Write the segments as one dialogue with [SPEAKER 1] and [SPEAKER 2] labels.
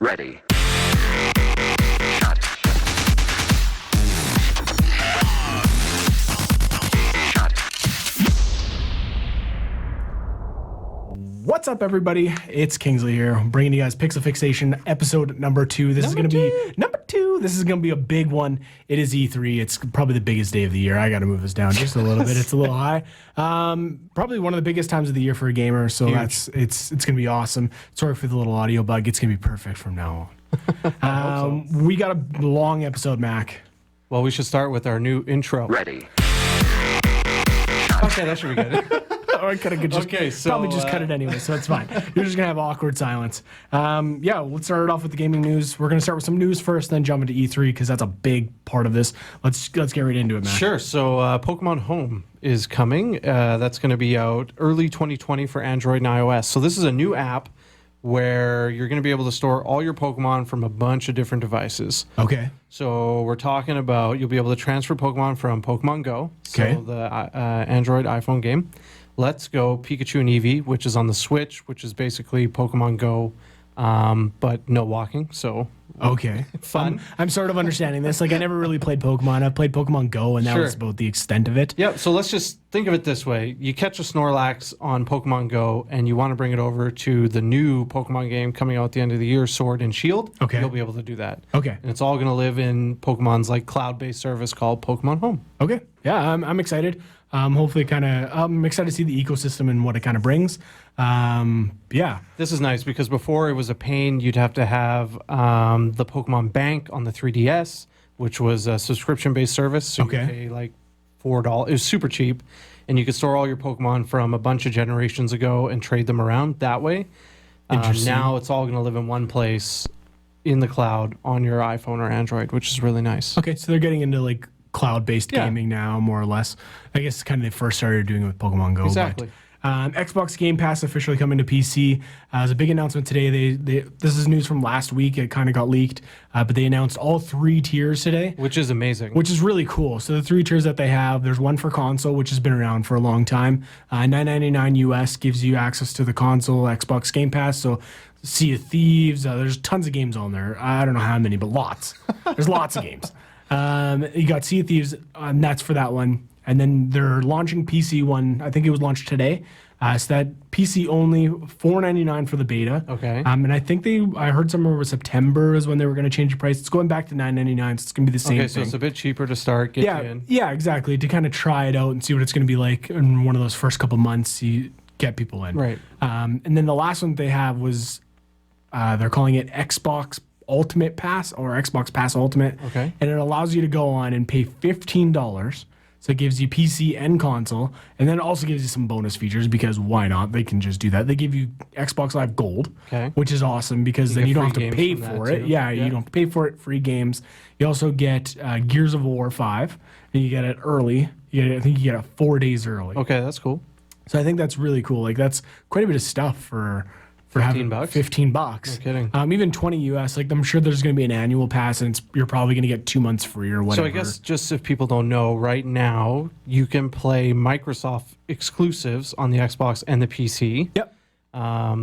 [SPEAKER 1] Ready.
[SPEAKER 2] What's up, everybody? It's Kingsley here, bringing you guys Fixation episode number 2. This is going to be number 2. This is going to be a big one. It is E3. It's probably the biggest day of the year. I got to move this down just a little bit. It's a little high. Probably one of the biggest times of the year for a gamer. So it's going to be awesome. Sorry for the little audio bug. It's going to be perfect from now on. We got a long episode, Mac.
[SPEAKER 3] Well, we should start with our new intro.
[SPEAKER 1] Ready.
[SPEAKER 3] Okay, that should be good.
[SPEAKER 2] Or I could have probably just cut it anyway, so it's fine. You're just gonna have awkward silence. Yeah, let's start it off with the gaming news. We're gonna start with some news first, then jump into E3 because that's a big part of this. Let's get right into it, man.
[SPEAKER 3] Sure. So, Pokemon Home is coming. That's going to be out early 2020 for Android and iOS. So this is a new app where you're going to be able to store all your Pokemon from a bunch of different devices.
[SPEAKER 2] Okay.
[SPEAKER 3] So we're talking about you'll be able to transfer Pokemon from Pokemon Go, so the Android iPhone game. Let's Go Pikachu and Eevee, which is on the Switch, which is basically Pokemon Go, but no walking. So
[SPEAKER 2] okay,
[SPEAKER 3] fun.
[SPEAKER 2] I'm sort of understanding this. Like, I never really played Pokemon. I've played Pokemon Go, and that was about the extent of it.
[SPEAKER 3] Yeah. So let's just think of it this way: you catch a Snorlax on Pokemon Go, and you want to bring it over to the new Pokemon game coming out at the end of the year, Sword and Shield.
[SPEAKER 2] Okay.
[SPEAKER 3] You'll be able to do that.
[SPEAKER 2] Okay.
[SPEAKER 3] And it's all going to live in Pokemon's like cloud-based service called Pokemon Home.
[SPEAKER 2] Okay. Yeah, I'm excited. Hopefully, I'm excited to see the ecosystem and what it kind of brings. Yeah.
[SPEAKER 3] This is nice because before it was a pain. You'd have to have the Pokemon Bank on the 3DS, which was a subscription-based service. So you pay like $4. It was super cheap, and you could store all your Pokemon from a bunch of generations ago and trade them around that way.
[SPEAKER 2] Interesting.
[SPEAKER 3] Now it's all going to live in one place in the cloud on your iPhone or Android, which is really nice.
[SPEAKER 2] Okay, so they're getting into like cloud-based gaming now, more or less. I guess kind of they first started doing it with Pokemon Go.
[SPEAKER 3] Exactly.
[SPEAKER 2] But, Xbox Game Pass officially coming to PC. It was a big announcement today. This is news from last week. It kind of got leaked, but they announced all 3 tiers today,
[SPEAKER 3] which is amazing.
[SPEAKER 2] Which is really cool. So the 3 tiers that they have, there's one for console, which has been around for a long time. $9.99 US gives you access to the console Xbox Game Pass. So Sea of Thieves. There's tons of games on there. I don't know how many, but lots. There's lots of games. You got Sea of Thieves, that's for that one. And then they're launching PC one. I think it was launched today. So that PC only, $4.99 for the beta.
[SPEAKER 3] Okay.
[SPEAKER 2] And I think I heard somewhere was September is when they were going to change the price. It's going back to $9.99, so it's going to be the same thing.
[SPEAKER 3] Okay, so it's a bit cheaper to start, get you in.
[SPEAKER 2] Yeah, exactly. To kind of try it out and see what it's going to be like in one of those first couple months, you get people in.
[SPEAKER 3] Right.
[SPEAKER 2] And then the last one they have was, they're calling it Xbox Ultimate Pass or Xbox Pass Ultimate.
[SPEAKER 3] Okay.
[SPEAKER 2] And it allows you to go on and pay $15. So it gives you PC and console, and then it also gives you some bonus features because why not? They can just do that. They give you Xbox Live Gold, which is awesome because then you don't have to pay for it. Yeah, you don't have to pay for it. Free games. You also get Gears of War 5, and you get it early. I think you get it 4 days early.
[SPEAKER 3] Okay, that's cool.
[SPEAKER 2] So I think that's really cool. Like, that's quite a bit of stuff for having $15.
[SPEAKER 3] No kidding.
[SPEAKER 2] Even 20 US. Like, I'm sure there's going to be an annual pass, and you're probably going to get 2 months free or whatever.
[SPEAKER 3] So I guess just if people don't know, right now you can play Microsoft exclusives on the Xbox and the PC.
[SPEAKER 2] Yep.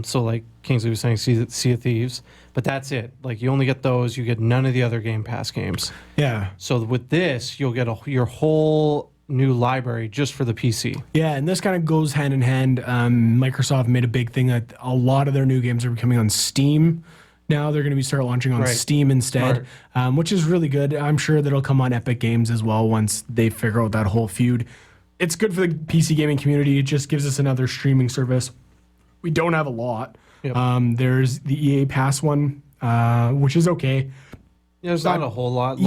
[SPEAKER 3] So like Kingsley was saying, Sea of Thieves, but that's it. Like, you only get those. You get none of the other Game Pass games.
[SPEAKER 2] Yeah.
[SPEAKER 3] So with this, you'll get your whole new library just for the PC.
[SPEAKER 2] Yeah, and this kind of goes hand in hand. Microsoft made a big thing that a lot of their new games are coming on Steam. Now they're going to start launching on Steam instead, which is really good. I'm sure that'll come on Epic Games as well once they figure out that whole feud. It's good for the PC gaming community. It just gives us another streaming service. We don't have a lot. Yep. There's the EA Pass one, which is okay.
[SPEAKER 3] Yeah, there's not a whole lot.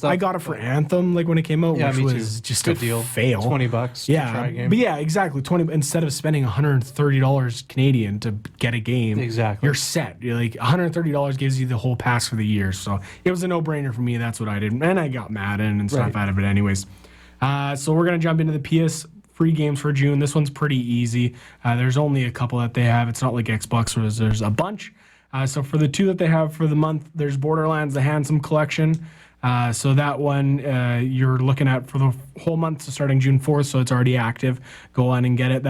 [SPEAKER 2] I got it for Anthem, like when it came out, which was just
[SPEAKER 3] good
[SPEAKER 2] a
[SPEAKER 3] deal.
[SPEAKER 2] fail.
[SPEAKER 3] $20 to try a game.
[SPEAKER 2] But yeah, exactly. 20 instead of spending $130 Canadian to get a game.
[SPEAKER 3] Exactly.
[SPEAKER 2] You're set. You're like $130 gives you the whole pass for the year. So it was a no-brainer for me. That's what I did, and I got Madden and stuff out of it, anyways. So we're gonna jump into the PS free games for June. This one's pretty easy. There's only a couple that they have. It's not like Xbox where there's a bunch. So for the 2 that they have for the month, there's Borderlands, the Handsome Collection. So that one you're looking at for the whole month, so starting June 4th, so it's already active. Go on and get it.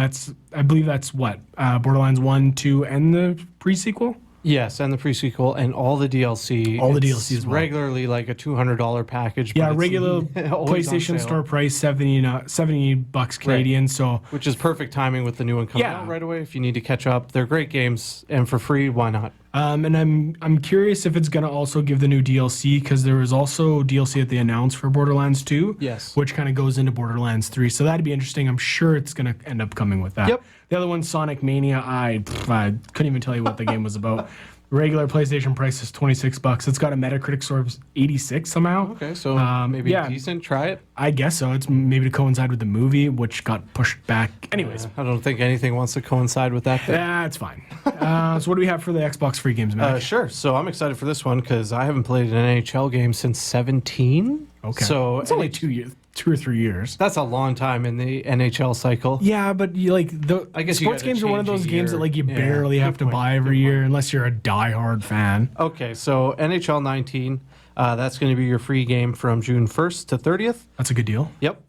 [SPEAKER 2] I believe that's what? Borderlands 1, 2, and the pre-sequel?
[SPEAKER 3] Yes, and the pre-sequel and all the DLC.
[SPEAKER 2] All the
[SPEAKER 3] It's
[SPEAKER 2] DLC as well.
[SPEAKER 3] regularly like a $200 package.
[SPEAKER 2] Yeah,
[SPEAKER 3] but it's
[SPEAKER 2] regular
[SPEAKER 3] always on
[SPEAKER 2] PlayStation
[SPEAKER 3] sale,
[SPEAKER 2] Store price, 70 bucks Canadian. So
[SPEAKER 3] which is perfect timing with the new one coming
[SPEAKER 2] Yeah.
[SPEAKER 3] out right away. If you need to catch up, they're great games, and for free, why not?
[SPEAKER 2] and I'm curious if it's gonna also give the new DLC, because there was also DLC that they announced for Borderlands 2.
[SPEAKER 3] Yes.
[SPEAKER 2] Which kind of goes into Borderlands 3. So that'd be interesting. I'm sure it's gonna end up coming with that.
[SPEAKER 3] Yep.
[SPEAKER 2] The other one, Sonic Mania, I couldn't even tell you what the game was about. Regular PlayStation price is 26 bucks. It's got a Metacritic score of 86 somehow.
[SPEAKER 3] Okay, so maybe
[SPEAKER 2] yeah.
[SPEAKER 3] decent. Try it.
[SPEAKER 2] I guess so. It's maybe to coincide with the movie, which got pushed back. Anyways,
[SPEAKER 3] I don't think anything wants to coincide with that thing.
[SPEAKER 2] it's fine. So what do we have for the Xbox free games, Matt?
[SPEAKER 3] Sure. So I'm excited for this one because I haven't played an NHL game since 17.
[SPEAKER 2] Okay.
[SPEAKER 3] So
[SPEAKER 2] it's only 2 or 3 years.
[SPEAKER 3] that's a long time in the NHL cycle.
[SPEAKER 2] Yeah, but you
[SPEAKER 3] I guess you
[SPEAKER 2] sports
[SPEAKER 3] gotta
[SPEAKER 2] games are one of
[SPEAKER 3] change a
[SPEAKER 2] those games that
[SPEAKER 3] year.
[SPEAKER 2] like you
[SPEAKER 3] Yeah,
[SPEAKER 2] barely have
[SPEAKER 3] good
[SPEAKER 2] to
[SPEAKER 3] point,
[SPEAKER 2] buy every year unless you're a diehard fan.
[SPEAKER 3] Okay, so NHL 19, that's going to be your free game from June 1st to 30th.
[SPEAKER 2] That's a good deal.
[SPEAKER 3] Yep.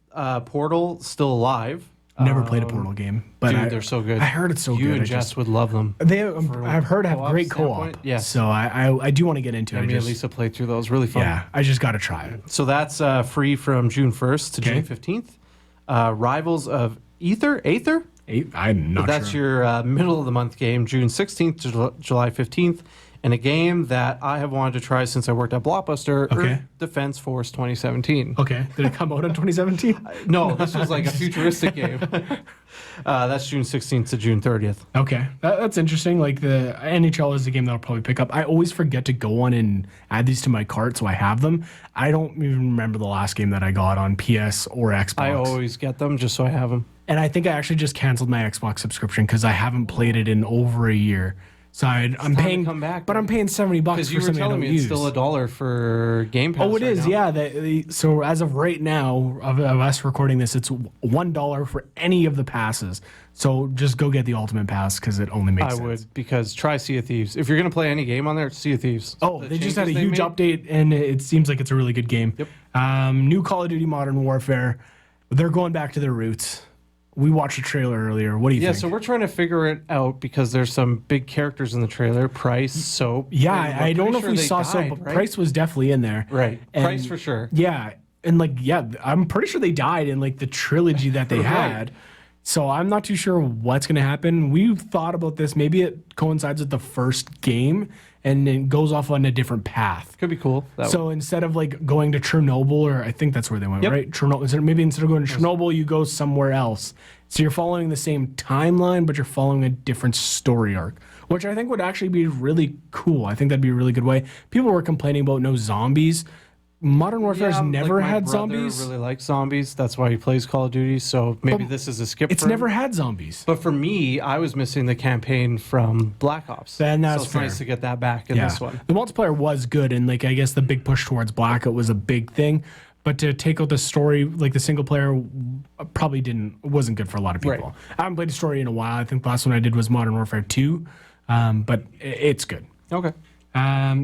[SPEAKER 3] Portal still alive.
[SPEAKER 2] Never played a Portal game, but
[SPEAKER 3] Dude, they're so good.
[SPEAKER 2] I heard it's so
[SPEAKER 3] You
[SPEAKER 2] good.
[SPEAKER 3] and Jess would love them.
[SPEAKER 2] I've heard have
[SPEAKER 3] co-op
[SPEAKER 2] great co-op.
[SPEAKER 3] standpoint, yes.
[SPEAKER 2] So I do want to get into it.
[SPEAKER 3] Me and Lisa played through those. Really fun.
[SPEAKER 2] Yeah, I just got to try it.
[SPEAKER 3] So that's free from June 1st to
[SPEAKER 2] Okay.
[SPEAKER 3] June 15th. Rivals of Aether?
[SPEAKER 2] I'm not
[SPEAKER 3] That's
[SPEAKER 2] sure.
[SPEAKER 3] your middle of the month game, June 16th to July 15th. And a game that I have wanted to try since I worked at Blockbuster,
[SPEAKER 2] Okay.
[SPEAKER 3] Earth Defense Force 2017.
[SPEAKER 2] Okay, did it come out in 2017?
[SPEAKER 3] No, this was like a futuristic game. That's June 16th to June 30th.
[SPEAKER 2] Okay, that's interesting. Like the NHL is a game that I'll probably pick up. I always forget to go on and add these to my cart, so I have them. I don't even remember the last game that I got on PS or Xbox.
[SPEAKER 3] I always get them just so I have them.
[SPEAKER 2] And I think I actually just canceled my Xbox subscription because I haven't played it in over a year. So I'm
[SPEAKER 3] time
[SPEAKER 2] paying,
[SPEAKER 3] to come back,
[SPEAKER 2] but I'm paying $70
[SPEAKER 3] Because
[SPEAKER 2] for
[SPEAKER 3] you were
[SPEAKER 2] something I
[SPEAKER 3] telling
[SPEAKER 2] don't
[SPEAKER 3] me
[SPEAKER 2] use.
[SPEAKER 3] it's still $1 for Game Pass.
[SPEAKER 2] Oh, it
[SPEAKER 3] right
[SPEAKER 2] is,
[SPEAKER 3] now.
[SPEAKER 2] yeah. So as of right now, of us recording this, it's $1 for any of the passes. So just go get the Ultimate Pass because it only makes
[SPEAKER 3] I
[SPEAKER 2] sense.
[SPEAKER 3] would, because try Sea of Thieves. If you're going to play any game on there, Sea of Thieves.
[SPEAKER 2] Oh,
[SPEAKER 3] The
[SPEAKER 2] they just had a
[SPEAKER 3] changes
[SPEAKER 2] huge
[SPEAKER 3] they made,
[SPEAKER 2] update, and it seems like it's a really good game.
[SPEAKER 3] Yep.
[SPEAKER 2] New Call of Duty Modern Warfare. They're going back to their roots. We watched a trailer earlier. What do you
[SPEAKER 3] Yeah,
[SPEAKER 2] think?
[SPEAKER 3] so we're trying to figure it out because there's some big characters in the trailer. Price, Soap.
[SPEAKER 2] Yeah,
[SPEAKER 3] and we're
[SPEAKER 2] I don't
[SPEAKER 3] pretty
[SPEAKER 2] know if
[SPEAKER 3] sure
[SPEAKER 2] we
[SPEAKER 3] they
[SPEAKER 2] saw
[SPEAKER 3] died,
[SPEAKER 2] so, but
[SPEAKER 3] right?
[SPEAKER 2] Price was definitely in there.
[SPEAKER 3] Right.
[SPEAKER 2] And-
[SPEAKER 3] Price for sure.
[SPEAKER 2] Yeah, and I'm pretty sure they died in like the trilogy that they
[SPEAKER 3] Right.
[SPEAKER 2] had. So I'm not too sure what's going to happen. We've thought about this. Maybe it coincides with the first game and it goes off on a different path.
[SPEAKER 3] Could be cool.
[SPEAKER 2] So instead of like going to Chernobyl, or I think that's where they went,
[SPEAKER 3] Yep.
[SPEAKER 2] right? Chernobyl. Maybe instead of going to Chernobyl, you go somewhere else. So you're following the same timeline, but you're following a different story arc, which I think would actually be really cool. I think that'd be a really good way. People were complaining about no zombies. Modern Warfare's never
[SPEAKER 3] my
[SPEAKER 2] had
[SPEAKER 3] brother
[SPEAKER 2] zombies.
[SPEAKER 3] really likes zombies. That's why he plays Call of Duty. So maybe
[SPEAKER 2] But
[SPEAKER 3] this is a skip.
[SPEAKER 2] It's
[SPEAKER 3] for him.
[SPEAKER 2] never had zombies.
[SPEAKER 3] But for me, I was missing the campaign from Black Ops.
[SPEAKER 2] Then that's
[SPEAKER 3] so it's
[SPEAKER 2] fair.
[SPEAKER 3] nice to get that back in this one.
[SPEAKER 2] The multiplayer was good, and like I guess the big push towards Blackout was a big thing. But to take out the story, like the single player, probably wasn't good for a lot of people.
[SPEAKER 3] Right.
[SPEAKER 2] I haven't played a story in a while. I think the last one I did was Modern Warfare 2, but it's good.
[SPEAKER 3] Okay.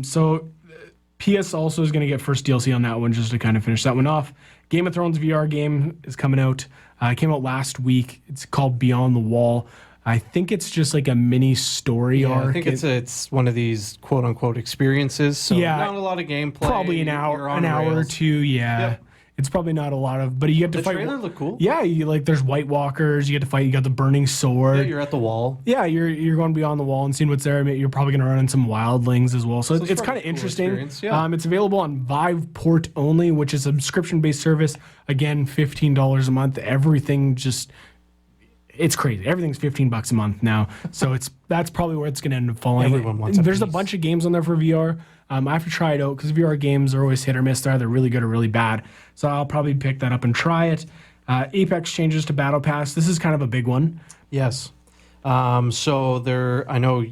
[SPEAKER 2] So PS also is going to get first DLC on that one just to kind of finish that one off. Game of Thrones VR game is coming out. It came out last week. It's called Beyond the Wall. I think it's just like a mini story arc.
[SPEAKER 3] I think it's one of these quote unquote experiences. So
[SPEAKER 2] Yeah.
[SPEAKER 3] not a lot of gameplay.
[SPEAKER 2] Probably an
[SPEAKER 3] You're
[SPEAKER 2] hour,
[SPEAKER 3] on
[SPEAKER 2] or
[SPEAKER 3] rails.
[SPEAKER 2] two. Yeah,
[SPEAKER 3] Yep.
[SPEAKER 2] it's probably not a lot of, but you get to
[SPEAKER 3] The
[SPEAKER 2] fight.
[SPEAKER 3] trailer looked cool.
[SPEAKER 2] Yeah, you like there's White Walkers. You get to fight. You got the burning
[SPEAKER 3] Yeah,
[SPEAKER 2] sword.
[SPEAKER 3] you're at the wall.
[SPEAKER 2] Yeah, you're going beyond the wall and seeing what's there. I mean, you're probably going to run into some wildlings as well. So
[SPEAKER 3] it's
[SPEAKER 2] it's
[SPEAKER 3] probably
[SPEAKER 2] kind
[SPEAKER 3] a
[SPEAKER 2] of
[SPEAKER 3] cool
[SPEAKER 2] interesting.
[SPEAKER 3] experience, yeah.
[SPEAKER 2] It's available on Vive Port only, which is a subscription-based service. Again, $15 a month. Everything just. It's crazy. Everything's $15 a month now, so that's probably where it's going to end up falling.
[SPEAKER 3] Everyone wants a
[SPEAKER 2] There's a
[SPEAKER 3] piece.
[SPEAKER 2] bunch of games on there for VR. I have to try it out because VR games are always hit or miss. They're either really good or really bad. So I'll probably pick that up and try it. Apex changes to Battle Pass. This is kind of a big one.
[SPEAKER 3] Yes. So I know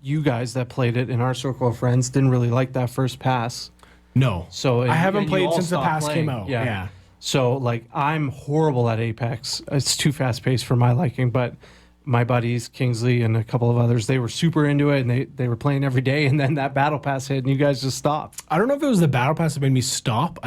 [SPEAKER 3] you guys that played it in our circle of friends didn't really like that first pass.
[SPEAKER 2] No,
[SPEAKER 3] So
[SPEAKER 2] I haven't
[SPEAKER 3] and you
[SPEAKER 2] played
[SPEAKER 3] all
[SPEAKER 2] since the
[SPEAKER 3] stopped
[SPEAKER 2] pass came
[SPEAKER 3] playing.
[SPEAKER 2] out. Yeah.
[SPEAKER 3] So like I'm horrible at Apex. It's too fast paced for my liking, but my buddies, Kingsley and a couple of others, they were super into it and they were playing every day, and then that battle pass hit and you guys just stopped.
[SPEAKER 2] I don't know if it was the Battle Pass that made me stop.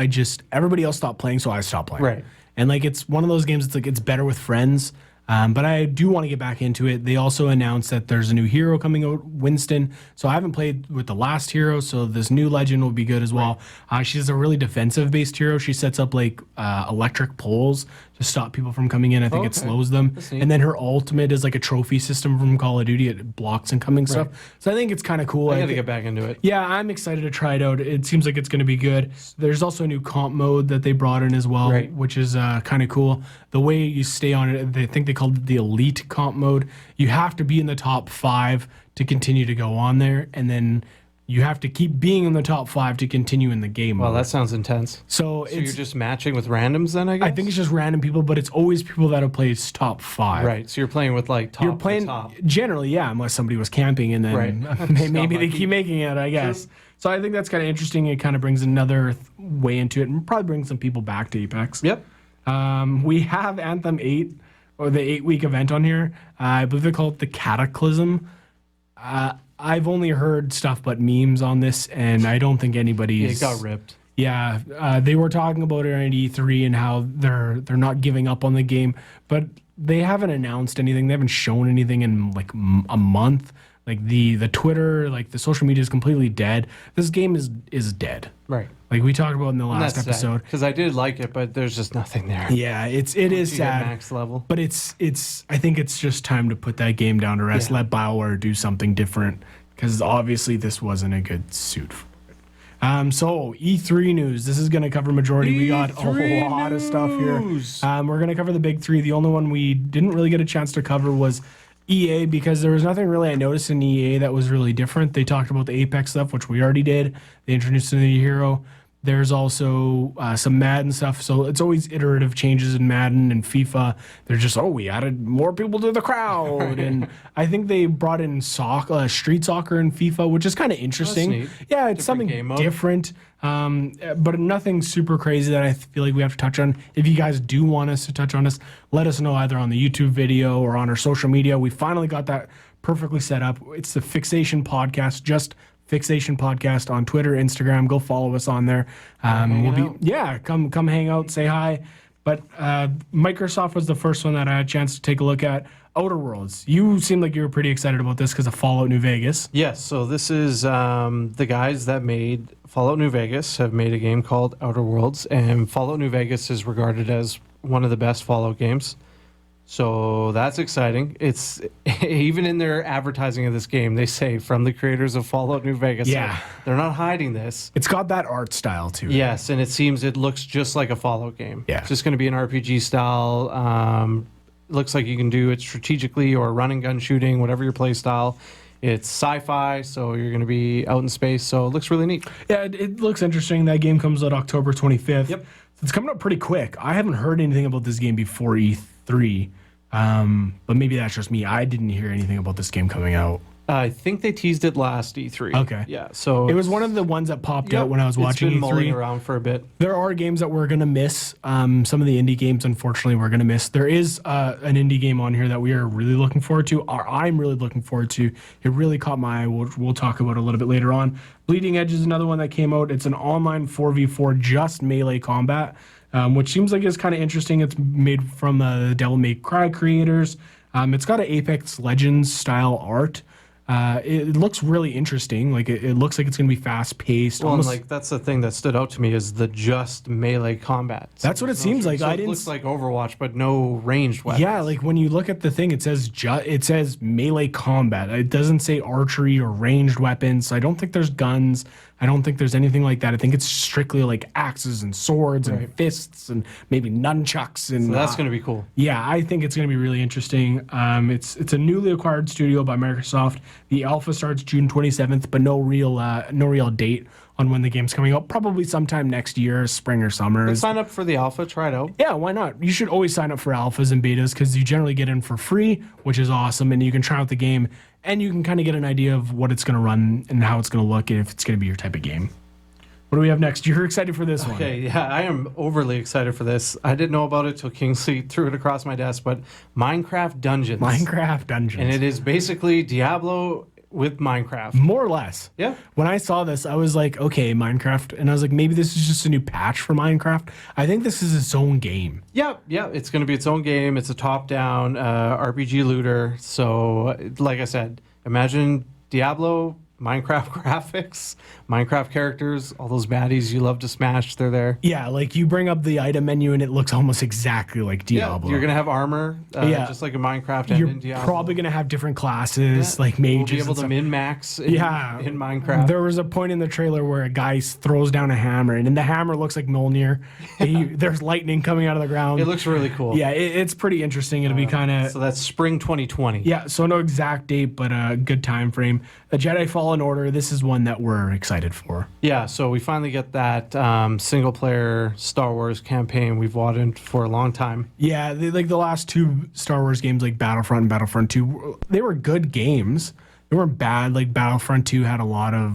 [SPEAKER 2] Everybody else stopped playing, so I stopped playing.
[SPEAKER 3] Right.
[SPEAKER 2] And like it's one of those games. It's like it's better with friends. But I do want to get back into it. They also announced that there's a new hero coming out, Winston. So I haven't played with the last hero, so this new legend will be good as well. She's a really defensive-based hero. She sets up like electric poles to stop people from coming in. I think it slows them. And then her ultimate is like a trophy system from Call of Duty. It blocks incoming stuff. So I think it's kind of cool.
[SPEAKER 3] I got to get back into it.
[SPEAKER 2] Yeah, I'm excited to try it out. It seems like it's going to be good. There's also a new comp mode that they brought in as well, which is kind of cool. The way you stay on it, they think they called it the elite comp mode. You have to be in the top 5 to continue to go on there, and then you have to keep being in the top 5 to continue in the game.
[SPEAKER 3] Well, that sounds intense.
[SPEAKER 2] So
[SPEAKER 3] you're just matching with randoms then, I guess?
[SPEAKER 2] I think it's just random people, but it's always people that have played top 5.
[SPEAKER 3] Right. So you're playing with like top. You're playing top.
[SPEAKER 2] Generally, yeah, unless somebody was camping and then maybe they keep making it, I guess. True. So I think that's kind of interesting. It kind of brings another way into it and probably brings some people back to Apex.
[SPEAKER 3] Yep.
[SPEAKER 2] We have Anthem 8 or the 8-week event on here. I believe they call it the Cataclysm. I've only heard stuff but memes on this, and I don't think anybody's...
[SPEAKER 3] It got ripped.
[SPEAKER 2] Yeah, they were talking about it on E3 and how they're not giving up on the game, but they haven't announced anything. They haven't shown anything in like a month. Like the Twitter, like the social media is completely dead. This game is dead.
[SPEAKER 3] Right.
[SPEAKER 2] Like we talked about in the last episode.
[SPEAKER 3] Because I did like it, but there's just nothing there.
[SPEAKER 2] Yeah, it is sad.
[SPEAKER 3] Max level.
[SPEAKER 2] But it's I think it's just time to put that game down to rest. Let BioWare do something different, because obviously this wasn't a good suit for it. So E3 news. This is going to cover majority. We got a lot of stuff here. We're going to cover the big 3. The only one we didn't really get a chance to cover was EA, because there was nothing really I noticed in EA that was really different. They talked about the Apex stuff, which we already did. They introduced a new hero. There's also some Madden stuff. So it's always iterative changes in Madden and FIFA. They're just, we added more people to the crowd. And I think they brought in street soccer in FIFA, which is kind of interesting. Yeah, it's something different. But nothing super crazy that I feel like we have to touch on. If you guys do want us to touch on this, let us know either on the YouTube video or on our social media. We finally got that perfectly set up. It's the Fixation Podcast, just Fixation Podcast on Twitter, Instagram. Go follow us on there. Come hang out, say hi. But Microsoft was the first one that I had a chance to take a look at. Outer Worlds. You seem like you were pretty excited about this because of Fallout New Vegas.
[SPEAKER 3] Yes, so this is the guys that made Fallout New Vegas have made a game called Outer Worlds, and Fallout New Vegas is regarded as one of the best Fallout games. So that's exciting. It's even in their advertising of this game, they say from the creators of Fallout New Vegas.
[SPEAKER 2] Yeah.
[SPEAKER 3] So they're not hiding this.
[SPEAKER 2] It's got that art style too.
[SPEAKER 3] Yes, and it looks just like a Fallout game.
[SPEAKER 2] Yeah.
[SPEAKER 3] It's just going to be an RPG style. Looks like you can do it strategically or run and gun shooting, whatever your play style. It's sci-fi, so you're going to be out in space. So it looks really neat.
[SPEAKER 2] Yeah, it looks interesting. That game comes out October 25th.
[SPEAKER 3] Yep.
[SPEAKER 2] It's coming up pretty quick. I haven't heard anything about this game before E3. But maybe that's just me. I didn't hear anything about this game coming out.
[SPEAKER 3] I think they teased it last E3.
[SPEAKER 2] Okay.
[SPEAKER 3] Yeah. So
[SPEAKER 2] it was one of the ones that popped out when I was watching
[SPEAKER 3] E3. It's been
[SPEAKER 2] E3.
[SPEAKER 3] mulling around for a bit.
[SPEAKER 2] There are games that we're gonna miss. Some of the indie games, unfortunately, we're gonna miss. There is an indie game on here that we are really looking forward to. Or I'm really looking forward to. It really caught my eye. We'll talk about it a little bit later on. Bleeding Edge is another one that came out. It's an online 4v4 just melee combat, which seems like it's kind of interesting. It's made from the Devil May Cry creators. It's got an Apex Legends style art. It looks really interesting. Like it looks like it's going to be fast paced.
[SPEAKER 3] Well, like that's the thing that stood out to me is the just melee combat. So
[SPEAKER 2] that's what it seems like.
[SPEAKER 3] So it looks like Overwatch, but no ranged weapons.
[SPEAKER 2] Yeah, like when you look at the thing, it says melee combat. It doesn't say archery or ranged weapons. I don't think there's guns. I don't think there's anything like that. I think it's strictly like axes and swords and fists and maybe nunchucks. And
[SPEAKER 3] so that's going to be cool.
[SPEAKER 2] Yeah, I think it's going to be really interesting. It's a newly acquired studio by Microsoft. The alpha starts June 27th, but no real date on when the game's coming out. Probably sometime next year, spring or summer.
[SPEAKER 3] Let's sign up for the alpha, try it out.
[SPEAKER 2] Yeah, why not? You should always sign up for alphas and betas because you generally get in for free, which is awesome, and you can try out the game. And you can kind of get an idea of what it's going to run and how it's going to look and if it's going to be your type of game. What do we have next? You're excited for this one.
[SPEAKER 3] Okay, yeah, I am overly excited for this. I didn't know about it till Kingsley threw it across my desk, but Minecraft Dungeons.
[SPEAKER 2] Minecraft Dungeons.
[SPEAKER 3] And it is basically Diablo with Minecraft.
[SPEAKER 2] More or less.
[SPEAKER 3] Yeah.
[SPEAKER 2] When I saw this, I was like, okay, Minecraft. And I was like, maybe this is just a new patch for Minecraft. I think this is its own game.
[SPEAKER 3] Yeah. It's going to be its own game. It's a top-down RPG looter. So, like I said, imagine Diablo, Minecraft graphics, Minecraft characters, all those baddies you love to smash, they're there.
[SPEAKER 2] Yeah, like you bring up the item menu and it looks almost exactly like Diablo.
[SPEAKER 3] Yeah, you're going to have armor, just like a Minecraft and
[SPEAKER 2] You're
[SPEAKER 3] in Diablo.
[SPEAKER 2] probably going to have different classes, like mages.
[SPEAKER 3] You'll be able
[SPEAKER 2] and
[SPEAKER 3] to
[SPEAKER 2] stuff.
[SPEAKER 3] min-max in Minecraft.
[SPEAKER 2] There was a point in the trailer where a guy throws down a hammer, and the hammer looks like Mjolnir. There's lightning coming out of the ground.
[SPEAKER 3] It looks really cool.
[SPEAKER 2] Yeah, it's pretty interesting. It'll be kind of...
[SPEAKER 3] So that's spring 2020.
[SPEAKER 2] Yeah, so no exact date, but a good time frame. The Jedi Fallen Order, this is one that we're excited for.
[SPEAKER 3] Yeah, so we finally get that single-player Star Wars campaign we've wanted for a long time.
[SPEAKER 2] Yeah, like the last two Star Wars games, like Battlefront and Battlefront 2, they were good games. They weren't bad. Like Battlefront 2 had a lot of...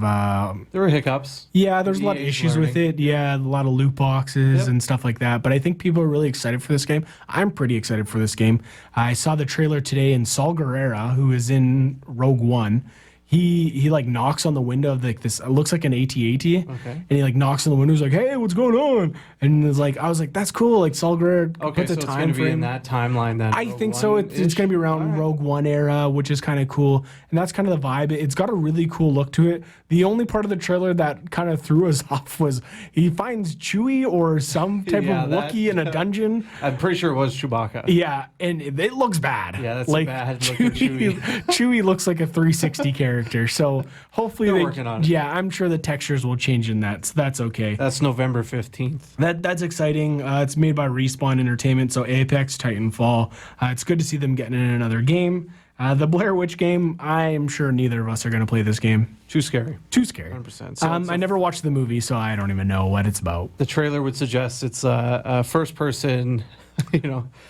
[SPEAKER 3] There were hiccups.
[SPEAKER 2] Yeah, there's a lot of issues with it. Yeah, a lot of loot boxes and stuff like that. But I think people are really excited for this game. I'm pretty excited for this game. I saw the trailer today, and Saul Guerrera, who is in Rogue One, he like knocks on the window of like this. It looks like an AT-AT, and he like knocks on the window. He's like, "Hey, what's going on?" And it's like, I was like, "That's cool." Like Saul Guerrera.
[SPEAKER 3] Okay, so it's going to be in that timeline then.
[SPEAKER 2] I think so. It's going to be around Rogue One era, which is kind of cool, and that's kind of the vibe. It's got a really cool look to it. The only part of the trailer that kind of threw us off was he finds Chewie or some type of Wookiee in a dungeon.
[SPEAKER 3] I'm pretty sure it was Chewbacca.
[SPEAKER 2] Yeah, and it looks bad.
[SPEAKER 3] Yeah, that's
[SPEAKER 2] like,
[SPEAKER 3] a bad looking Chewie.
[SPEAKER 2] Chewie looks like a 360 character. So hopefully
[SPEAKER 3] They're working on it.
[SPEAKER 2] Yeah, I'm sure the textures will change in that. So that's okay.
[SPEAKER 3] That's November 15th.
[SPEAKER 2] That's exciting. It's made by Respawn Entertainment, so Apex, Titanfall. It's good to see them getting in another game. The Blair Witch game, I'm sure neither of us are going to play this game.
[SPEAKER 3] Too scary.
[SPEAKER 2] Too scary.
[SPEAKER 3] 100%. So
[SPEAKER 2] I never watched the movie, so I don't even know what it's about.
[SPEAKER 3] The trailer would suggest it's a first person,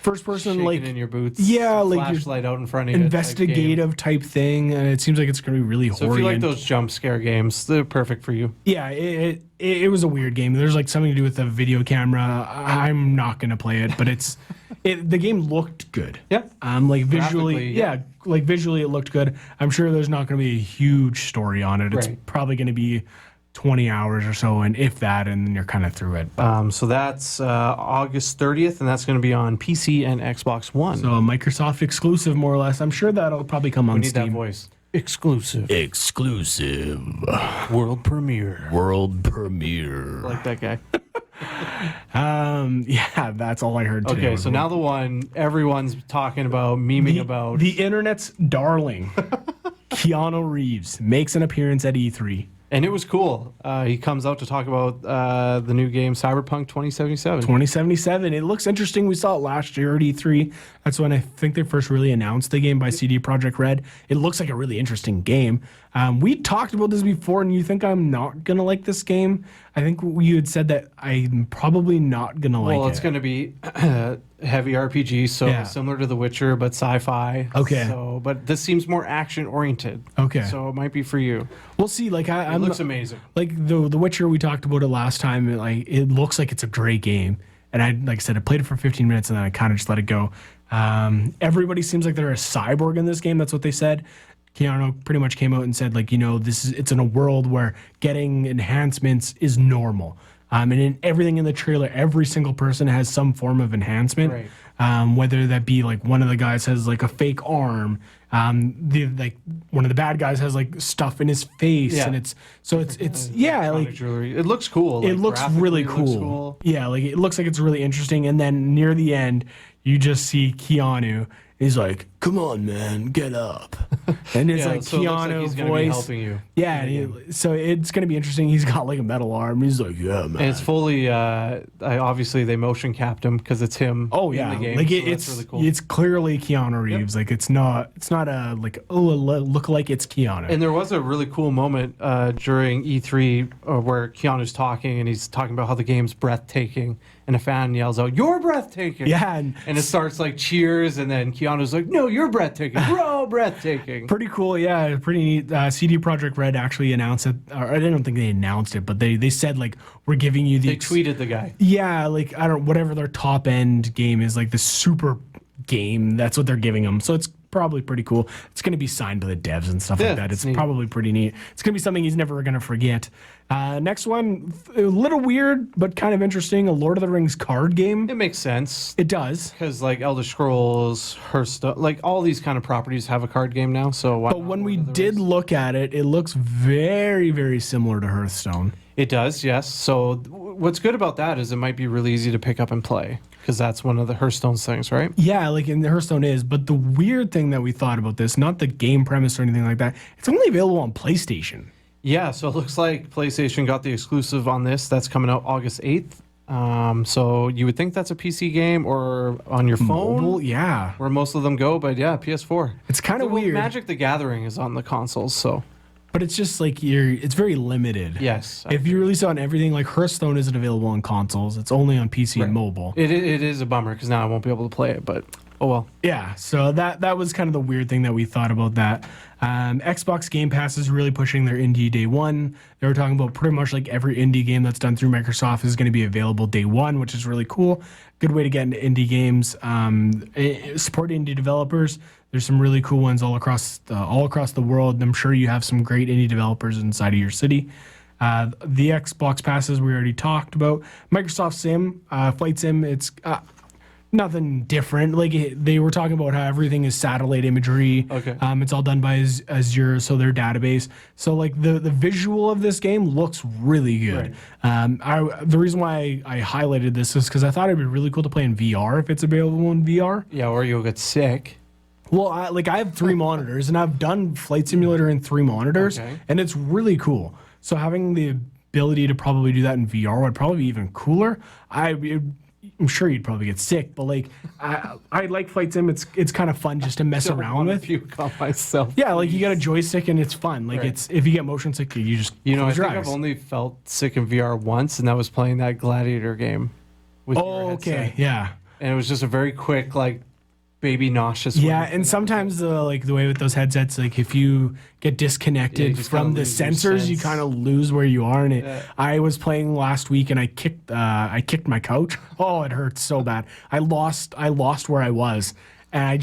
[SPEAKER 2] first person,
[SPEAKER 3] shaking
[SPEAKER 2] like
[SPEAKER 3] in your boots.
[SPEAKER 2] Yeah, like
[SPEAKER 3] flashlight out in front of you.
[SPEAKER 2] Investigative type thing, and it seems like it's going to be really
[SPEAKER 3] So
[SPEAKER 2] horny.
[SPEAKER 3] if you like those jump scare games, they're perfect for you.
[SPEAKER 2] Yeah, it was a weird game. There's like something to do with the video camera. I'm not going to play it, but the game looked good.
[SPEAKER 3] Yeah.
[SPEAKER 2] Like visually, like visually it looked good. I'm sure there's not going to be a huge story on it. It's probably going to be 20 hours or so, and if that, and then you're kind of through it.
[SPEAKER 3] So that's August 30th, and that's going to be on PC and Xbox One.
[SPEAKER 2] So a Microsoft exclusive, more or less. I'm sure that'll probably come on
[SPEAKER 3] we need
[SPEAKER 2] Steam.
[SPEAKER 3] that voice. Exclusive. World premiere. I like that guy.
[SPEAKER 2] Yeah, that's all I heard today.
[SPEAKER 3] Okay, so now the one everyone's talking about, memeing about.
[SPEAKER 2] The internet's darling, Keanu Reeves, makes an appearance at E3.
[SPEAKER 3] And it was cool. He comes out to talk about the new game Cyberpunk 2077.
[SPEAKER 2] 2077. It looks interesting. We saw it last year at E3. That's when I think they first really announced the game by CD Projekt Red. It looks like a really interesting game. We talked about this before, and you think I'm not going to like this game? I think you had said that I'm probably not going to like it.
[SPEAKER 3] Well, it's going to be heavy RPG, so similar to The Witcher, but sci-fi.
[SPEAKER 2] Okay.
[SPEAKER 3] But this seems more action-oriented.
[SPEAKER 2] Okay.
[SPEAKER 3] So it might be for you.
[SPEAKER 2] We'll see. Like
[SPEAKER 3] It looks amazing.
[SPEAKER 2] Like the Witcher, we talked about it last time. It looks like it's a great game. And like I said, I played it for 15 minutes and then I kind of just let it go. Everybody seems like they're a cyborg in this game. That's what they said. Keanu pretty much came out and said, like, it's in a world where getting enhancements is normal. And in everything in the trailer, every single person has some form of enhancement.
[SPEAKER 3] Right.
[SPEAKER 2] Whether that be like one of the guys has like a fake arm, one of the bad guys has like stuff in his face, and it's like
[SPEAKER 3] jewelry. It looks cool.
[SPEAKER 2] It looks really
[SPEAKER 3] it
[SPEAKER 2] cool.
[SPEAKER 3] looks cool.
[SPEAKER 2] Yeah, like it looks like it's really interesting. And then near the end, you just see Keanu. He's like, "Come on, man, get up." And it's like
[SPEAKER 3] so
[SPEAKER 2] Keanu
[SPEAKER 3] it looks like he's gonna be
[SPEAKER 2] voice
[SPEAKER 3] helping you.
[SPEAKER 2] Yeah, and so it's gonna be interesting. He's got like a metal arm. He's like, "Yeah, man."
[SPEAKER 3] And it's fully. Obviously, they motion capped him because it's him.
[SPEAKER 2] Oh
[SPEAKER 3] in
[SPEAKER 2] yeah,
[SPEAKER 3] the game,
[SPEAKER 2] like
[SPEAKER 3] so
[SPEAKER 2] it's
[SPEAKER 3] that's really cool.
[SPEAKER 2] It's clearly Keanu Reeves. Like it's not a like look like it's Keanu.
[SPEAKER 3] And there was a really cool moment during E3 where Keanu's talking and he's talking about how the game's breathtaking, and a fan yells out, "You're breathtaking!"
[SPEAKER 2] Yeah,
[SPEAKER 3] and it starts like cheers, and then Keanu's like, "No, you're breathtaking, bro, breathtaking."
[SPEAKER 2] Pretty cool, yeah, pretty neat. CD Projekt Red actually announced it, or I don't think they announced it, but they said like we're giving you the.
[SPEAKER 3] They tweeted the guy.
[SPEAKER 2] Yeah, like whatever their top end game is, like the super game. That's what they're giving them. So it's probably pretty cool. It's going to be signed by the devs and stuff like that. It's
[SPEAKER 3] neat.
[SPEAKER 2] probably pretty neat. It's going to be something he's never going to forget. Next one, a little weird, but kind of interesting. A Lord of the Rings card game.
[SPEAKER 3] It makes sense.
[SPEAKER 2] It does.
[SPEAKER 3] Because like Elder Scrolls, Hearthstone, like all these kind of properties have a card game now. So why
[SPEAKER 2] But
[SPEAKER 3] not
[SPEAKER 2] when
[SPEAKER 3] Lord
[SPEAKER 2] we
[SPEAKER 3] of the
[SPEAKER 2] did
[SPEAKER 3] Rings?
[SPEAKER 2] look at it, it looks very, very similar to Hearthstone.
[SPEAKER 3] It does, yes. So what's good about that is it might be really easy to pick up and play because that's one of the Hearthstone's things, right?
[SPEAKER 2] Yeah, like in the Hearthstone is. But the weird thing that we thought about this, not the game premise or anything like that, it's only available on PlayStation.
[SPEAKER 3] Yeah, so it looks like PlayStation got the exclusive on this. That's coming out August 8th. So you would think that's a PC game or on your phone,
[SPEAKER 2] Mobile, yeah.
[SPEAKER 3] where most of them go. But yeah, PS4.
[SPEAKER 2] It's kind of weird.
[SPEAKER 3] Magic the Gathering is on the consoles, so
[SPEAKER 2] But it's just like it's very limited.
[SPEAKER 3] yes,
[SPEAKER 2] If you release it on everything, like Hearthstone isn't available on consoles. It's only on PC and mobile.
[SPEAKER 3] it is a bummer because now I won't be able to play it. But oh well.
[SPEAKER 2] Yeah, so that was kind of the weird thing that we thought about that. Xbox Game Pass is really pushing their indie day one. They were talking about pretty much like every indie game that's done through Microsoft is going to be available day one, which is really cool. Good way to get into indie games. Support indie developers. There's some really cool ones all across the world. I'm sure you have some great indie developers inside of your city. The Xbox passes we already talked about. Microsoft Sim, Flight Sim. It's nothing different. Like they were talking about how everything is satellite imagery.
[SPEAKER 3] Okay.
[SPEAKER 2] It's all done by Azure, so their database. So like the visual of this game looks really good. The reason why I highlighted this is because I thought it'd be really cool to play in VR if it's available in VR.
[SPEAKER 3] Yeah, or you'll get sick.
[SPEAKER 2] Well, I have 3 monitors, and I've done Flight Simulator in 3 monitors,
[SPEAKER 3] Okay.
[SPEAKER 2] and it's really cool. So having the ability to probably do that in VR would probably be even cooler. I'm sure you'd probably get sick, but like I like Flight Sim. It's kind of fun just to mess around with.
[SPEAKER 3] Puke on myself.
[SPEAKER 2] Yeah, like you got a joystick and it's fun. Like it's if you get motion sick, you just
[SPEAKER 3] I
[SPEAKER 2] close your
[SPEAKER 3] think
[SPEAKER 2] eyes.
[SPEAKER 3] I've only felt sick in VR once, and that was playing that Gladiator game. With your
[SPEAKER 2] Oh, okay,
[SPEAKER 3] headset.
[SPEAKER 2] yeah.
[SPEAKER 3] And it was just a very quick, like, baby nauseous.
[SPEAKER 2] Yeah,
[SPEAKER 3] one.
[SPEAKER 2] and sometimes the way with those headsets, like if you get disconnected
[SPEAKER 3] just
[SPEAKER 2] from
[SPEAKER 3] kinda
[SPEAKER 2] the
[SPEAKER 3] lose your
[SPEAKER 2] sensors, you
[SPEAKER 3] sense.
[SPEAKER 2] kind of lose where you are. And
[SPEAKER 3] Yeah.
[SPEAKER 2] I was playing last week, and I kicked my couch. Oh, it hurts so bad. I lost where I was, and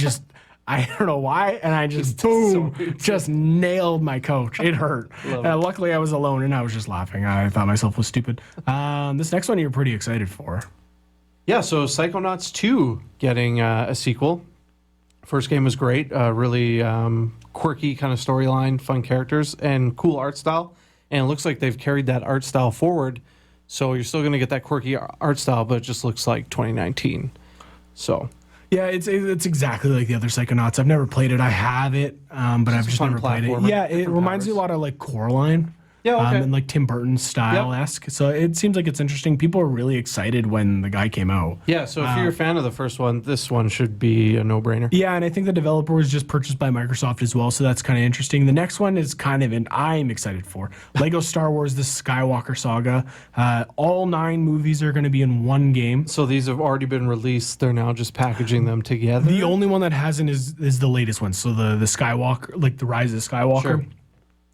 [SPEAKER 2] I don't know why, and I just boom, just nailed my couch. It hurt. Luckily, I was alone, and I was just laughing. I thought myself was stupid. This next one you're pretty excited for.
[SPEAKER 3] Yeah, so Psychonauts 2 getting a sequel. First game was great. Really quirky kind of storyline, fun characters, and cool art style. And it looks like they've carried that art style forward. So you're still going to get that quirky art style, but it just looks like 2019. So
[SPEAKER 2] Yeah, it's exactly like the other Psychonauts. I've never played it. I have it, but I've just
[SPEAKER 3] fun
[SPEAKER 2] never played it.
[SPEAKER 3] platformer,
[SPEAKER 2] Yeah, it
[SPEAKER 3] different
[SPEAKER 2] reminds me a
[SPEAKER 3] powers.
[SPEAKER 2] lot of like Coraline.
[SPEAKER 3] Yeah, okay.
[SPEAKER 2] And like Tim Burton style esque. So it seems like it's interesting. People are really excited when the guy came out.
[SPEAKER 3] yeah, so if you're a fan of the first one, this one should be a no-brainer.
[SPEAKER 2] Yeah, and I think the developer was just purchased by Microsoft as well, so that's kind of interesting. The next one is kind of I'm excited for. Lego Star Wars: The Skywalker Saga. All 9 movies are going to be in one game.
[SPEAKER 3] So these have already been released. They're now just packaging them together.
[SPEAKER 2] The only one that hasn't is the latest one. So the Skywalker, like the Rise of Skywalker,
[SPEAKER 3] Sure.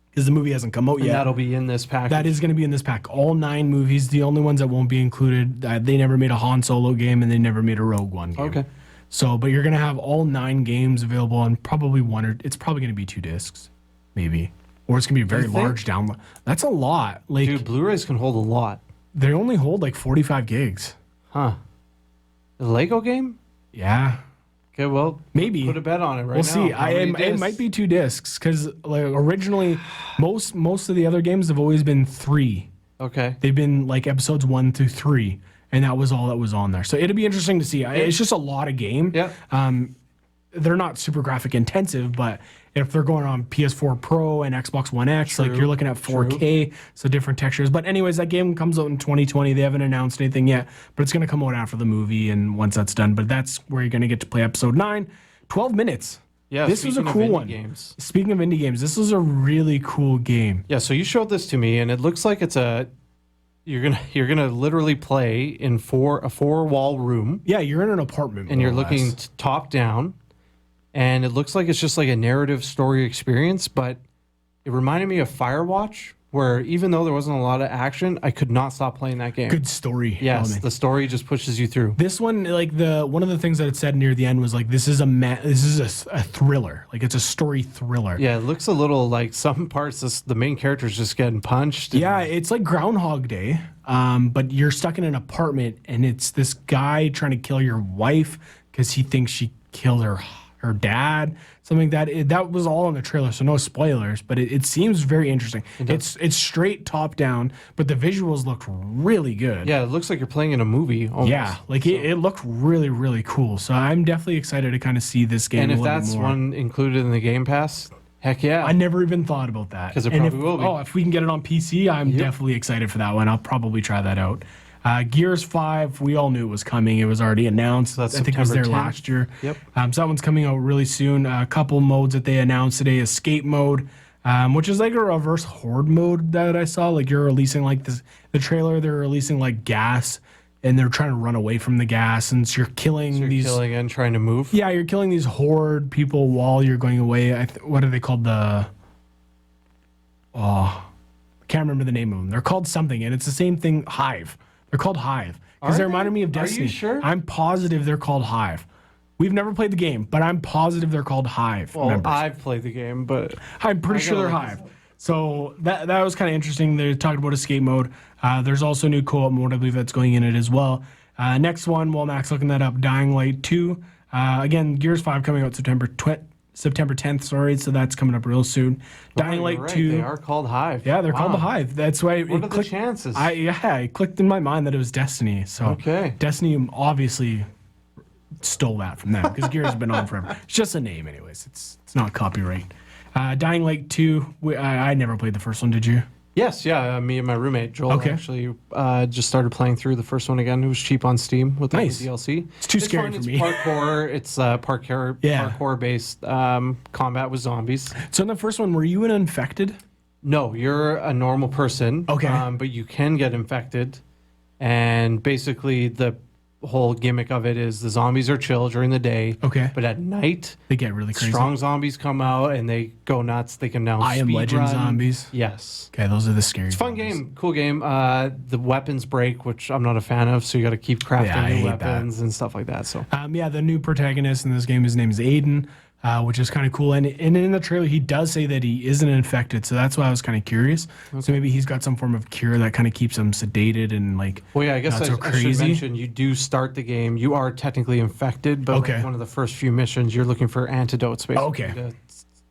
[SPEAKER 2] because the movie hasn't come out
[SPEAKER 3] and
[SPEAKER 2] yet.
[SPEAKER 3] that'll be in this package.
[SPEAKER 2] That is going to be in this pack. All 9 movies. The only ones that won't be included, they never made a Han Solo game and they never made a Rogue One game.
[SPEAKER 3] Okay.
[SPEAKER 2] So, but you're going to have all 9 games available on probably it's probably going to be 2 discs, maybe. Or it's going to be a very
[SPEAKER 3] think?
[SPEAKER 2] large download. That's a lot. Like,
[SPEAKER 3] Dude, Blu-rays can hold a lot.
[SPEAKER 2] they only hold like 45 gigs.
[SPEAKER 3] Huh. The Lego game?
[SPEAKER 2] Yeah.
[SPEAKER 3] Okay, well,
[SPEAKER 2] Maybe.
[SPEAKER 3] put a bet on it right
[SPEAKER 2] We'll
[SPEAKER 3] now.
[SPEAKER 2] see.
[SPEAKER 3] How many
[SPEAKER 2] It
[SPEAKER 3] discs?
[SPEAKER 2] might be 2 discs because like originally, most of the other games have always been 3.
[SPEAKER 3] Okay.
[SPEAKER 2] They've been like episodes 1 through 3, and that was all that was on there. So it'll be interesting to see. It's just a lot of game.
[SPEAKER 3] Yeah.
[SPEAKER 2] They're not super graphic intensive, but if they're going on PS4 Pro and Xbox One X, like
[SPEAKER 3] True.
[SPEAKER 2] you're looking at 4K, so different textures. But anyways, that game comes out in 2020. They haven't announced anything yet, but it's going to come out after the movie and once that's done. But that's where you're going to get to play episode 9. 12 minutes.
[SPEAKER 3] Yeah,
[SPEAKER 2] This was a
[SPEAKER 3] speaking of
[SPEAKER 2] cool
[SPEAKER 3] indie
[SPEAKER 2] one.
[SPEAKER 3] games.
[SPEAKER 2] Speaking of indie games, this was a really cool game.
[SPEAKER 3] Yeah, so you showed this to me, and it looks like you're gonna literally play in a 4-wall room,
[SPEAKER 2] Yeah, you're in an apartment.
[SPEAKER 3] and you're
[SPEAKER 2] more or
[SPEAKER 3] looking
[SPEAKER 2] less.
[SPEAKER 3] top down, and it looks like it's just like a narrative story experience, but it reminded me of Firewatch, where even though there wasn't a lot of action, I could not stop playing that game.
[SPEAKER 2] Good story.
[SPEAKER 3] Yes,
[SPEAKER 2] element.
[SPEAKER 3] the story just pushes you through.
[SPEAKER 2] This one, like one of the things that it said near the end was like, this is a thriller. Like it's a story thriller.
[SPEAKER 3] Yeah, it looks a little like some parts. The main character's just getting punched.
[SPEAKER 2] Yeah, it's like Groundhog Day, but you're stuck in an apartment, and it's this guy trying to kill your wife because he thinks she killed her dad, something like that. That was all in the trailer, so no spoilers. But it seems very interesting. It's straight top down, but the visuals look really good.
[SPEAKER 3] Yeah, it looks like you're playing in a movie. Almost.
[SPEAKER 2] Yeah, like it looked really, really cool. So I'm definitely excited to kind of see this game.
[SPEAKER 3] And if
[SPEAKER 2] a little
[SPEAKER 3] that's
[SPEAKER 2] bit more.
[SPEAKER 3] one included in the Game Pass, heck yeah.
[SPEAKER 2] I never even thought about that.
[SPEAKER 3] 'Cause it
[SPEAKER 2] And
[SPEAKER 3] probably will be.
[SPEAKER 2] Oh, if we can get it on PC, I'm definitely excited for that one. I'll probably try that out. Gears 5, we all knew it was coming. It was already announced.
[SPEAKER 3] So that's
[SPEAKER 2] I think it was there
[SPEAKER 3] September 10th.
[SPEAKER 2] last year.
[SPEAKER 3] Yep.
[SPEAKER 2] So that one's coming out really soon. A couple modes that they announced today: escape mode, which is like a reverse horde mode that I saw. Like you're releasing like this, the trailer. They're releasing like gas, and they're trying to run away from the gas, and so you're killing these.
[SPEAKER 3] Killing and trying to move.
[SPEAKER 2] Yeah, you're killing these horde people while you're going away. What are they called? I can't remember the name of them. They're called something, and it's the same thing. Hive. They're called Hive because they reminded me of Destiny.
[SPEAKER 3] Are you sure?
[SPEAKER 2] I'm positive they're called Hive. We've never played the game, but I'm positive they're called Hive.
[SPEAKER 3] Well,
[SPEAKER 2] members.
[SPEAKER 3] I've played the game, but
[SPEAKER 2] I'm pretty sure they're
[SPEAKER 3] gotta
[SPEAKER 2] Hive. So that was kind of interesting. They talked about escape mode. There's also a new co-op mode, I believe, that's going in it as well. Next one, while Max looking that up, Dying Light 2. Again, Gears 5 coming out September 10th, sorry, so that's coming up real soon. Dying Light
[SPEAKER 3] right,
[SPEAKER 2] 2.
[SPEAKER 3] They are called Hive.
[SPEAKER 2] Yeah, they're called the
[SPEAKER 3] Wow.
[SPEAKER 2] Hive. That's why
[SPEAKER 3] What
[SPEAKER 2] it
[SPEAKER 3] are the
[SPEAKER 2] clicked.
[SPEAKER 3] chances?
[SPEAKER 2] It clicked in my mind that it was Destiny. So
[SPEAKER 3] Okay.
[SPEAKER 2] Destiny obviously stole that from them because Gears has been on forever. It's just a name, anyways. It's not copyright. Dying Light 2. I never played the first one. Did you?
[SPEAKER 3] Yes, yeah. Me and my roommate Joel
[SPEAKER 2] Okay.
[SPEAKER 3] actually just started playing through the first one again. It was cheap on Steam with the
[SPEAKER 2] Nice.
[SPEAKER 3] DLC.
[SPEAKER 2] It's too scary
[SPEAKER 3] fun.
[SPEAKER 2] for
[SPEAKER 3] It's
[SPEAKER 2] me.
[SPEAKER 3] parkour. It's parkour based combat with zombies.
[SPEAKER 2] So in the first one, were you an infected?
[SPEAKER 3] No, you're a normal person.
[SPEAKER 2] Okay.
[SPEAKER 3] But you can get infected, and basically the whole gimmick of it is the zombies are chill during the day.
[SPEAKER 2] Okay.
[SPEAKER 3] But at night,
[SPEAKER 2] They get really crazy.
[SPEAKER 3] strong zombies come out and they go nuts. They can now
[SPEAKER 2] I Am
[SPEAKER 3] speed
[SPEAKER 2] Legend
[SPEAKER 3] run.
[SPEAKER 2] zombies.
[SPEAKER 3] Yes.
[SPEAKER 2] Okay, those are the scary.
[SPEAKER 3] It's a fun game, cool game. The weapons break, which I'm not a fan of, so you got to keep crafting
[SPEAKER 2] Yeah, I
[SPEAKER 3] new
[SPEAKER 2] hate
[SPEAKER 3] weapons and stuff like that. So
[SPEAKER 2] The new protagonist in this game, his name is Aiden, which is kind of cool. And in the trailer, he does say that he isn't infected, so that's why I was kind of curious. So maybe he's got some form of cure that kind of keeps him sedated and like.
[SPEAKER 3] well, yeah, I guess
[SPEAKER 2] not so
[SPEAKER 3] I should
[SPEAKER 2] crazy.
[SPEAKER 3] mention you do start the game. You are technically infected, but
[SPEAKER 2] Okay.
[SPEAKER 3] like one of the first few missions, you're looking for antidotes basically
[SPEAKER 2] Okay.
[SPEAKER 3] to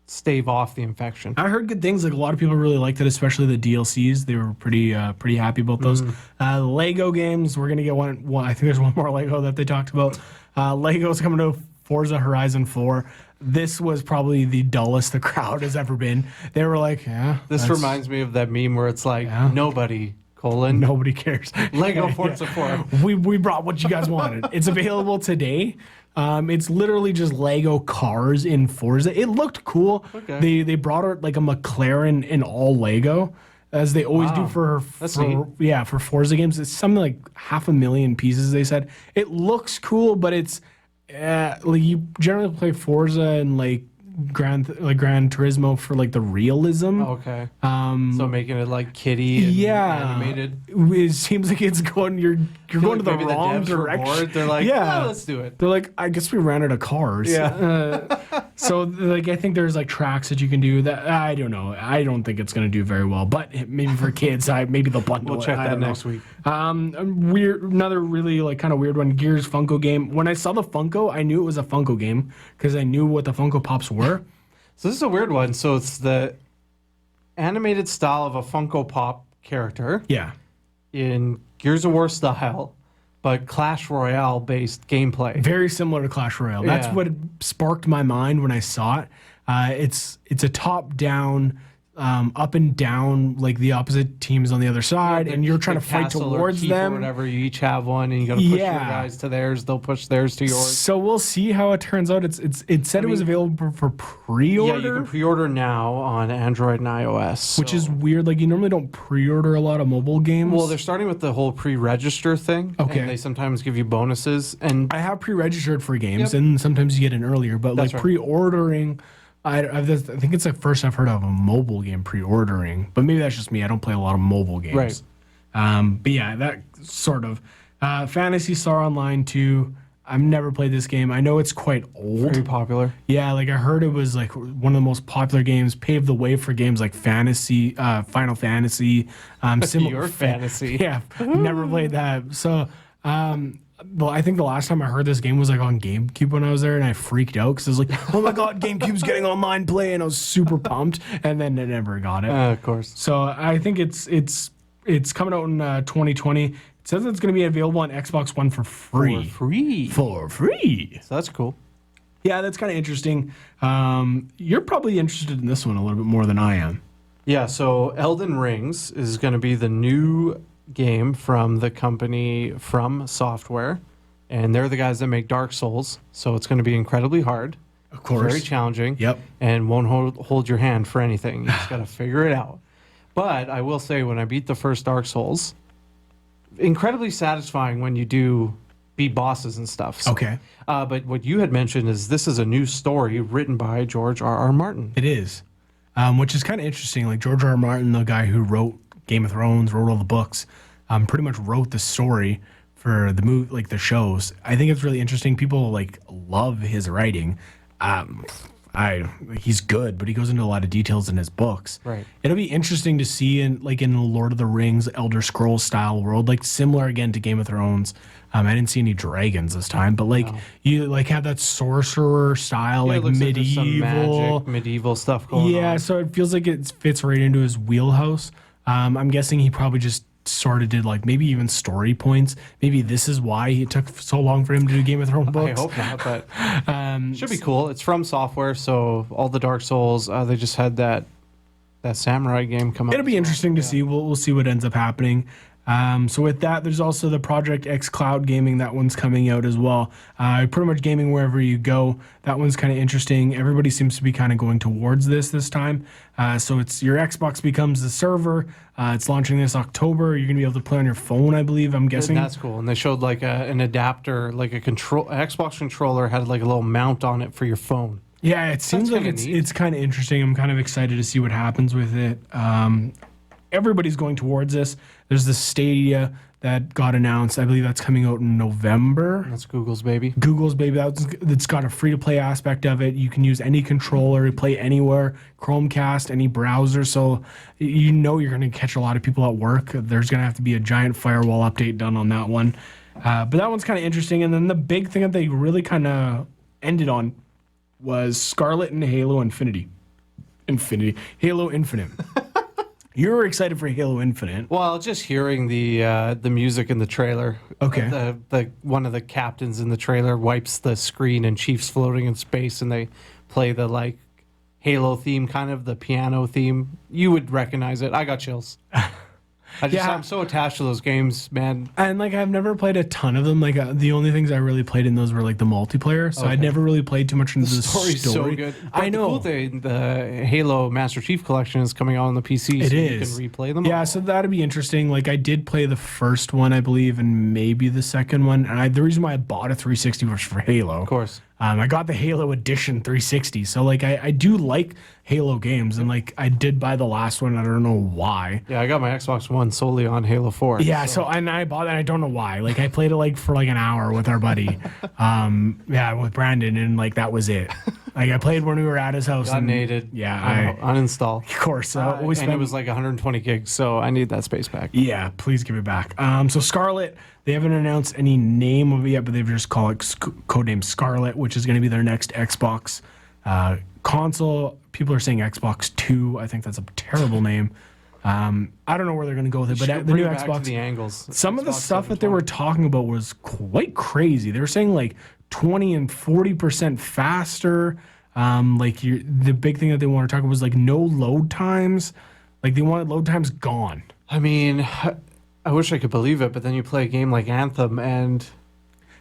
[SPEAKER 3] stave off the infection.
[SPEAKER 2] I heard good things. Like a lot of people really liked it, especially the DLCs. They were pretty happy about those. Lego games. We're gonna get one. I think there's one more Lego that they talked about. Lego's coming to Forza Horizon 4. This was probably the dullest the crowd has ever been. They were like, yeah.
[SPEAKER 3] This
[SPEAKER 2] that's-
[SPEAKER 3] reminds me of that meme where it's like
[SPEAKER 2] Yeah.
[SPEAKER 3] nobody
[SPEAKER 2] Nobody cares.
[SPEAKER 3] Lego Forza 4.
[SPEAKER 2] We brought what you guys wanted. It's available today. It's literally just Lego cars in Forza. It looked cool.
[SPEAKER 3] Okay.
[SPEAKER 2] They brought out like a McLaren in all Lego, as they always do
[SPEAKER 3] Wow. That's neat.
[SPEAKER 2] for Forza games. It's something like 500,000 pieces. They said it looks cool, but it's like you generally play Forza and like Gran Turismo for like the realism.
[SPEAKER 3] Okay. So making it like kitty and
[SPEAKER 2] Yeah,
[SPEAKER 3] animated.
[SPEAKER 2] it seems like it's going. You're going to the
[SPEAKER 3] Maybe
[SPEAKER 2] wrong
[SPEAKER 3] devs were
[SPEAKER 2] direction.
[SPEAKER 3] bored. They're like,
[SPEAKER 2] yeah,
[SPEAKER 3] "Oh, let's do it.
[SPEAKER 2] They're like, I guess we ran out of cars.
[SPEAKER 3] Yeah.
[SPEAKER 2] So like, I think there's like tracks that you can do. That I don't know. I don't think it's going to do very well. But maybe for kids, maybe they'll bundle
[SPEAKER 3] We'll
[SPEAKER 2] it.
[SPEAKER 3] check
[SPEAKER 2] I
[SPEAKER 3] that
[SPEAKER 2] don't know.
[SPEAKER 3] next week.
[SPEAKER 2] Another really like kind of weird one. Gears Funko game. When I saw the Funko, I knew it was a Funko game because I knew what the Funko Pops were.
[SPEAKER 3] So this is a weird one. So it's the animated style of a Funko Pop character
[SPEAKER 2] Yeah.
[SPEAKER 3] in Gears of War style, but Clash Royale based gameplay.
[SPEAKER 2] Very similar to Clash Royale. That's
[SPEAKER 3] Yeah.
[SPEAKER 2] what sparked my mind when I saw it. It's a top down, up and down, like the opposite teams on the other side, and you're trying to fight
[SPEAKER 3] Castle or
[SPEAKER 2] towards
[SPEAKER 3] keep or
[SPEAKER 2] them.
[SPEAKER 3] whatever. You each have one, and you got to push your
[SPEAKER 2] Yeah.
[SPEAKER 3] guys to theirs. They'll push theirs to yours.
[SPEAKER 2] So we'll see how it turns out. It said it was available for pre-order,
[SPEAKER 3] Yeah, you can pre-order now on Android and iOS,
[SPEAKER 2] which is weird. Like you normally don't pre-order a lot of mobile games.
[SPEAKER 3] well, they're starting with the whole pre-register thing.
[SPEAKER 2] Okay.
[SPEAKER 3] And they sometimes give you bonuses, and
[SPEAKER 2] I have pre-registered for games,
[SPEAKER 3] Yep.
[SPEAKER 2] and sometimes you get in earlier. But
[SPEAKER 3] That's
[SPEAKER 2] like
[SPEAKER 3] right.
[SPEAKER 2] pre-ordering, I think it's the first I've heard of a mobile game pre-ordering, but maybe that's just me. I don't play a lot of mobile games. But yeah, that sort of Fantasy Star Online 2. I've never played this game. I know it's quite old.
[SPEAKER 3] Very popular.
[SPEAKER 2] Yeah, like I heard it was like one of the most popular games, paved the way for games like Fantasy, Final Fantasy.
[SPEAKER 3] Your fantasy.
[SPEAKER 2] Yeah, never played that. So, well, I think the last time I heard this game was like on GameCube when I was there, and I freaked out because I was like, "Oh my god, GameCube's getting online play!" And I was super pumped, and then I never got it.
[SPEAKER 3] Of course.
[SPEAKER 2] So I think it's coming out in 2020. It says it's going to be available on Xbox One for free. For free.
[SPEAKER 3] So that's cool.
[SPEAKER 2] Yeah, that's kind of interesting. You're probably interested in this one a little bit more than I am.
[SPEAKER 3] Yeah, so Elden Rings is going to be the new game from the company From Software, and they're the guys that make Dark Souls, so it's going to be incredibly hard.
[SPEAKER 2] Of course.
[SPEAKER 3] Very challenging.
[SPEAKER 2] Yep.
[SPEAKER 3] And won't hold your hand for anything. You just got to figure it out. But I will say, when I beat the first Dark Souls, incredibly satisfying when you do beat bosses and stuff. So,
[SPEAKER 2] Okay.
[SPEAKER 3] but what you had mentioned is this is a new story written by George R.R. Martin.
[SPEAKER 2] It is, which is kind of interesting. Like George R.R. Martin, the guy who wrote Game of Thrones, wrote all the books, pretty much wrote the story for the movie, like the shows. I think it's really interesting. People like love his writing. He's good, but he goes into a lot of details in his books.
[SPEAKER 3] Right.
[SPEAKER 2] It'll be interesting to see in the Lord of the Rings, Elder Scrolls style world, like similar again to Game of Thrones. I didn't see any dragons this time, but like you like have that sorcerer style, like medieval,
[SPEAKER 3] some magic, medieval stuff going on.
[SPEAKER 2] Yeah, so it feels like it fits right into his wheelhouse. I'm guessing he probably just sort of did like maybe even story points. Maybe this is why it took so long for him to do Game of Thrones books.
[SPEAKER 3] I hope not, but should be cool. It's From Software, so all the Dark Souls. They just had that samurai game come out.
[SPEAKER 2] It'll be interesting to see. We'll see what ends up happening. So with that, there's also the Project X Cloud gaming. That one's coming out as well. Pretty much gaming wherever you go. That one's kind of interesting. Everybody seems to be kind of going towards this time. So it's your Xbox becomes the server. It's launching this October. You're gonna be able to play on your phone, I believe. I'm guessing.
[SPEAKER 3] That's cool. And they showed like an adapter, like a Xbox controller had like a little mount on it for your phone.
[SPEAKER 2] Yeah, it seems like it's kind of interesting. I'm kind of excited to see what happens with it. Everybody's going towards this. There's the Stadia that got announced. I believe that's coming out in November.
[SPEAKER 3] That's Google's baby.
[SPEAKER 2] That's got a free-to-play aspect of it. You can use any controller, play anywhere, Chromecast, any browser. So you know you're going to catch a lot of people at work. There's going to have to be a giant firewall update done on that one. But that one's kind of interesting. And then the big thing that they really kind of ended on was Scarlet and Halo Halo Infinite. You were excited for Halo Infinite.
[SPEAKER 3] Well, just hearing the music in the trailer.
[SPEAKER 2] Okay.
[SPEAKER 3] The one of the captains in the trailer wipes the screen and Chief's floating in space, and they play the like Halo theme, kind of the piano theme. You would recognize it. I got chills. I'm so attached to those games, man.
[SPEAKER 2] And like I've never played a ton of them. Like the only things I really played in those were like the multiplayer. So I'd never really played too much into the story.
[SPEAKER 3] So good. But
[SPEAKER 2] I know.
[SPEAKER 3] The cool thing, the Halo Master Chief Collection is coming out on the PC.
[SPEAKER 2] It
[SPEAKER 3] so
[SPEAKER 2] is.
[SPEAKER 3] You can replay them.
[SPEAKER 2] Yeah,
[SPEAKER 3] all.
[SPEAKER 2] so that'd be interesting. Like I did play the first one, I believe, and maybe the second one. And the reason why I bought a 360 was for Halo.
[SPEAKER 3] Of course.
[SPEAKER 2] I got the Halo Edition 360. So like I do like Halo games, and like I did buy the last one. I don't know why.
[SPEAKER 3] Yeah, I got my Xbox One solely on Halo 4.
[SPEAKER 2] Yeah, so and I bought that. I don't know why. Like I played it like for like an hour with our buddy, with Brandon, and like that was it. Like I played when we were at his house.
[SPEAKER 3] Got nated.
[SPEAKER 2] Yeah,
[SPEAKER 3] uninstall.
[SPEAKER 2] Of course.
[SPEAKER 3] And it was like 120 gigs, so I need that space back.
[SPEAKER 2] Yeah, please give it back. So Scarlet, they haven't announced any name of it yet, but they've just called it codename Scarlet, which is going to be their next Xbox console. People are saying Xbox 2. I think that's a terrible name. I don't know where they're going to go with it, but the new Xbox.
[SPEAKER 3] The angles.
[SPEAKER 2] Some of the stuff that they were talking about was quite crazy. They were saying like 20 and 40% faster. The big thing that they want to talk about was like no load times. Like they wanted load times gone.
[SPEAKER 3] I mean, I wish I could believe it, but then you play a game like Anthem and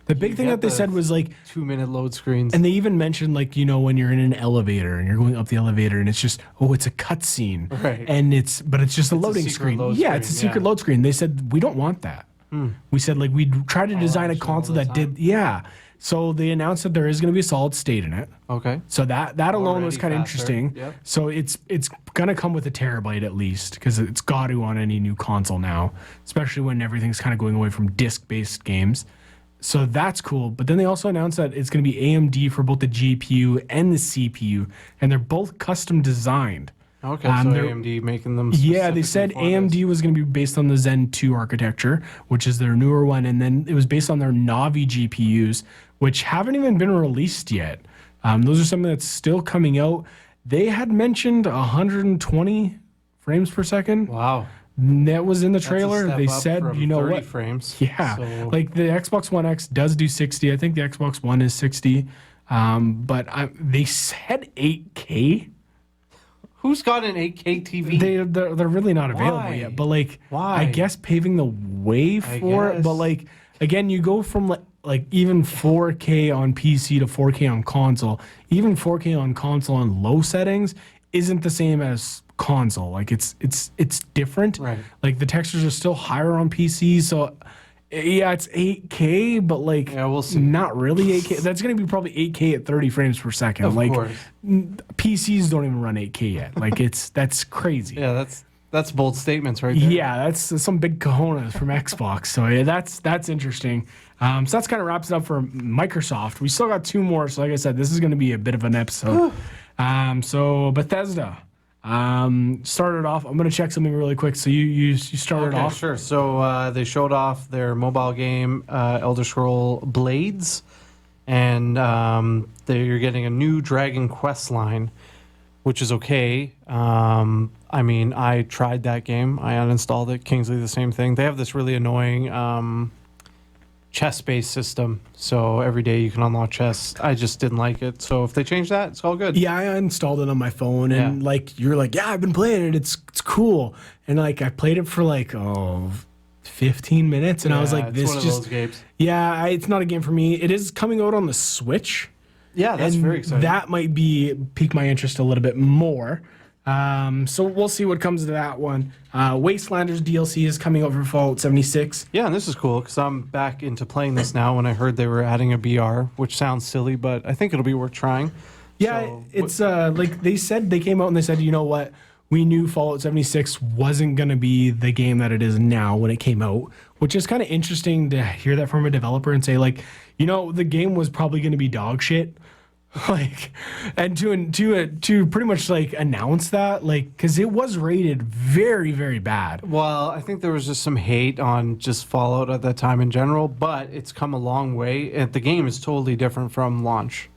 [SPEAKER 2] the big thing that they said was like
[SPEAKER 3] 2-minute load screens.
[SPEAKER 2] And they even mentioned like, when you're in an elevator and you're going up the elevator and it's just, it's a cutscene.
[SPEAKER 3] Right.
[SPEAKER 2] And it's just a loading screen. It's a secret load screen. They said, we don't want that. We said like we'd try to design a
[SPEAKER 3] actually,
[SPEAKER 2] console
[SPEAKER 3] all the
[SPEAKER 2] that did, yeah. So they announced that there is going to be a solid state in it.
[SPEAKER 3] Okay.
[SPEAKER 2] So that alone was
[SPEAKER 3] Already
[SPEAKER 2] kind of
[SPEAKER 3] faster.
[SPEAKER 2] interesting.
[SPEAKER 3] Yep.
[SPEAKER 2] So it's going to come with a terabyte at least because it's got to on any new console now, especially when everything's kind of going away from disc-based games. So that's cool. But then they also announced that it's going to be AMD for both the GPU and the CPU, and they're both custom designed.
[SPEAKER 3] Okay, so
[SPEAKER 2] they're-
[SPEAKER 3] AMD making them.
[SPEAKER 2] Yeah, they said
[SPEAKER 3] specifically for
[SPEAKER 2] AMD was going to be based on the Zen 2 architecture, which is their newer one, and then it was based on their Navi GPUs, which haven't even been released yet. Those are something that's still coming out. They had mentioned 120 frames per second.
[SPEAKER 3] this. Wow.
[SPEAKER 2] That was in the
[SPEAKER 3] That's a
[SPEAKER 2] trailer.
[SPEAKER 3] step
[SPEAKER 2] They
[SPEAKER 3] up
[SPEAKER 2] said,
[SPEAKER 3] from
[SPEAKER 2] you know
[SPEAKER 3] 30
[SPEAKER 2] what?
[SPEAKER 3] frames.
[SPEAKER 2] Yeah,
[SPEAKER 3] So-
[SPEAKER 2] like the Xbox One X does do 60. I think the Xbox One is 60. They said 8K.
[SPEAKER 3] Who's got an 8K TV?
[SPEAKER 2] They're really not available
[SPEAKER 3] Why?
[SPEAKER 2] yet. But like,
[SPEAKER 3] Why?
[SPEAKER 2] I guess paving the way for it. But
[SPEAKER 3] guess.
[SPEAKER 2] like, again, you go from like even 4K on PC to 4K on console. Even 4K on console on low settings isn't the same as console. Like it's different.
[SPEAKER 3] Right.
[SPEAKER 2] Like the textures are still higher on PC. So yeah, it's 8K, but like
[SPEAKER 3] Yeah, we'll see.
[SPEAKER 2] not really 8K. That's gonna be probably 8K at 30 frames per second.
[SPEAKER 3] Of
[SPEAKER 2] like
[SPEAKER 3] course.
[SPEAKER 2] PCs don't even run 8K yet. Like that's crazy.
[SPEAKER 3] Yeah, that's bold statements right there.
[SPEAKER 2] Yeah, that's some big cojones from Xbox. So yeah, that's interesting. So that's kind of wraps it up for Microsoft. We still got two more. So like I said, this is going to be a bit of an episode. So Bethesda started off. I'm going to check something really quick. So you started
[SPEAKER 3] Okay,
[SPEAKER 2] off.
[SPEAKER 3] sure. So they showed off their mobile game, Elder Scroll Blades, and they're getting a new Dragon Quest line, which is okay. I mean, I tried that game. I uninstalled it. Kingsley, the same thing. They have this really annoying chess-based system. So every day you can unlock chess. I just didn't like it. So if they change that, it's all good.
[SPEAKER 2] Yeah, I installed it on my phone, and
[SPEAKER 3] Yeah.
[SPEAKER 2] like you're like, yeah, I've been playing it. It's cool, and like I played it for like 15 minutes, and I was like,
[SPEAKER 3] it's
[SPEAKER 2] this
[SPEAKER 3] one of
[SPEAKER 2] just
[SPEAKER 3] those games.
[SPEAKER 2] yeah, it's not a game for me. It is coming out on the Switch.
[SPEAKER 3] Yeah, that's
[SPEAKER 2] and
[SPEAKER 3] very exciting.
[SPEAKER 2] that might pique my interest a little bit more. So we'll see what comes to that one. Wastelanders DLC is coming out for Fallout 76.
[SPEAKER 3] Yeah, and this is cool because I'm back into playing this now when I heard they were adding a BR, which sounds silly, but I think it'll be worth trying.
[SPEAKER 2] Yeah,
[SPEAKER 3] So,
[SPEAKER 2] it's like they came out and they said, you know what? We knew Fallout 76 wasn't going to be the game that it is now when it came out, which is kind of interesting to hear that from a developer and say, like, you know, the game was probably going to be dog shit. Like, and to pretty much like announce that, like, because it was rated very, very bad.
[SPEAKER 3] Well, I think there was just some hate on just Fallout at that time in general, but it's come a long way. And the game is totally different from launch.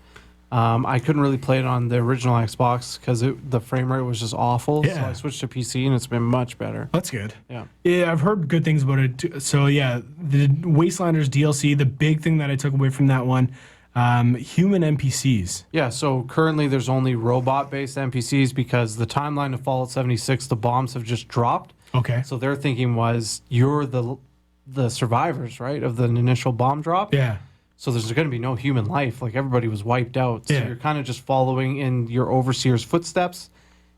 [SPEAKER 3] I couldn't really play it on the original Xbox because the frame rate was just awful. So
[SPEAKER 2] Yeah.
[SPEAKER 3] I switched to PC and it's been much better.
[SPEAKER 2] That's good.
[SPEAKER 3] Yeah.
[SPEAKER 2] Yeah, I've heard good things about it too. So yeah, the Wastelanders DLC, the big thing that I took away from that one, human NPCs.
[SPEAKER 3] Yeah, so currently there's only robot-based NPCs because the timeline of Fallout 76, the bombs have just dropped.
[SPEAKER 2] Okay.
[SPEAKER 3] So their thinking was you're the survivors, right, of the initial bomb drop.
[SPEAKER 2] Yeah.
[SPEAKER 3] So there's going to be no human life. Like everybody was wiped out. So
[SPEAKER 2] Yeah.
[SPEAKER 3] you're kind of just following in your overseer's footsteps,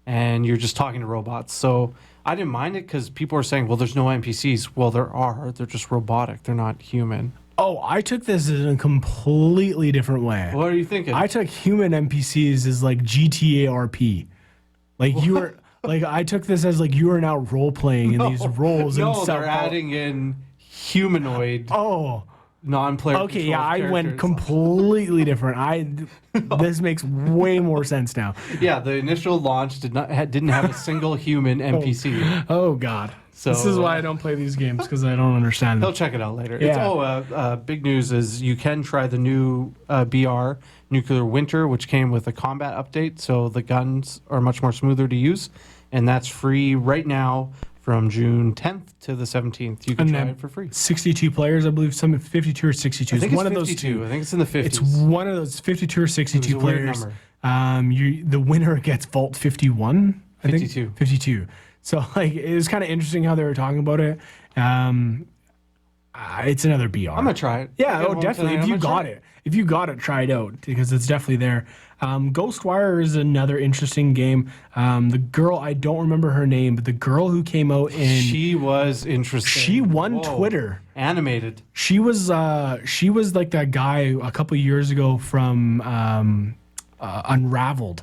[SPEAKER 3] and you're just talking to robots. So I didn't mind it because people are saying, well, there's no NPCs. Well, there are. They're just robotic. They're not human.
[SPEAKER 2] Oh, I took this in a completely different way.
[SPEAKER 3] What are you thinking?
[SPEAKER 2] I took human NPCs as like GTA RP. Like you were like I took this as like you are now role playing in these roles and
[SPEAKER 3] no,
[SPEAKER 2] stuff.
[SPEAKER 3] they're adding in humanoid,
[SPEAKER 2] Oh,
[SPEAKER 3] non-player.
[SPEAKER 2] okay, yeah,
[SPEAKER 3] controlled
[SPEAKER 2] I went
[SPEAKER 3] characters.
[SPEAKER 2] completely different. This makes way more sense now.
[SPEAKER 3] Yeah, the initial launch didn't have a single human NPC.
[SPEAKER 2] Oh God,
[SPEAKER 3] So,
[SPEAKER 2] this is why I don't play these games because I don't understand
[SPEAKER 3] He'll
[SPEAKER 2] them.
[SPEAKER 3] check it out later.
[SPEAKER 2] Yeah.
[SPEAKER 3] Big news is you can try the new BR Nuclear Winter, which came with a combat update, so the guns are much more smoother to use, and that's free right now from June 10th to the 17th. You can
[SPEAKER 2] And
[SPEAKER 3] try
[SPEAKER 2] then
[SPEAKER 3] it for free.
[SPEAKER 2] 62 players, I believe. Some 52 or 62.
[SPEAKER 3] I think
[SPEAKER 2] It's one
[SPEAKER 3] it's
[SPEAKER 2] of those
[SPEAKER 3] 52.
[SPEAKER 2] two.
[SPEAKER 3] I think it's in the 50s.
[SPEAKER 2] It's one of those 52 or 62
[SPEAKER 3] It was a weird
[SPEAKER 2] players.
[SPEAKER 3] number.
[SPEAKER 2] The winner gets Vault 51. I think
[SPEAKER 3] 52.
[SPEAKER 2] 52. So like it was kind of interesting how they were talking about it. it's another BR.
[SPEAKER 3] I'm gonna try it.
[SPEAKER 2] Yeah,
[SPEAKER 3] Get
[SPEAKER 2] oh,
[SPEAKER 3] home
[SPEAKER 2] definitely.
[SPEAKER 3] tonight,
[SPEAKER 2] If you
[SPEAKER 3] I'm gonna
[SPEAKER 2] got
[SPEAKER 3] try
[SPEAKER 2] it, if you got it, try it out because it's definitely there. Ghostwire is another interesting game. The girl, I don't remember her name, but the girl who came out in,
[SPEAKER 3] She was interesting.
[SPEAKER 2] she won
[SPEAKER 3] Whoa.
[SPEAKER 2] Twitter.
[SPEAKER 3] Animated.
[SPEAKER 2] She was like that guy a couple years ago from Unraveled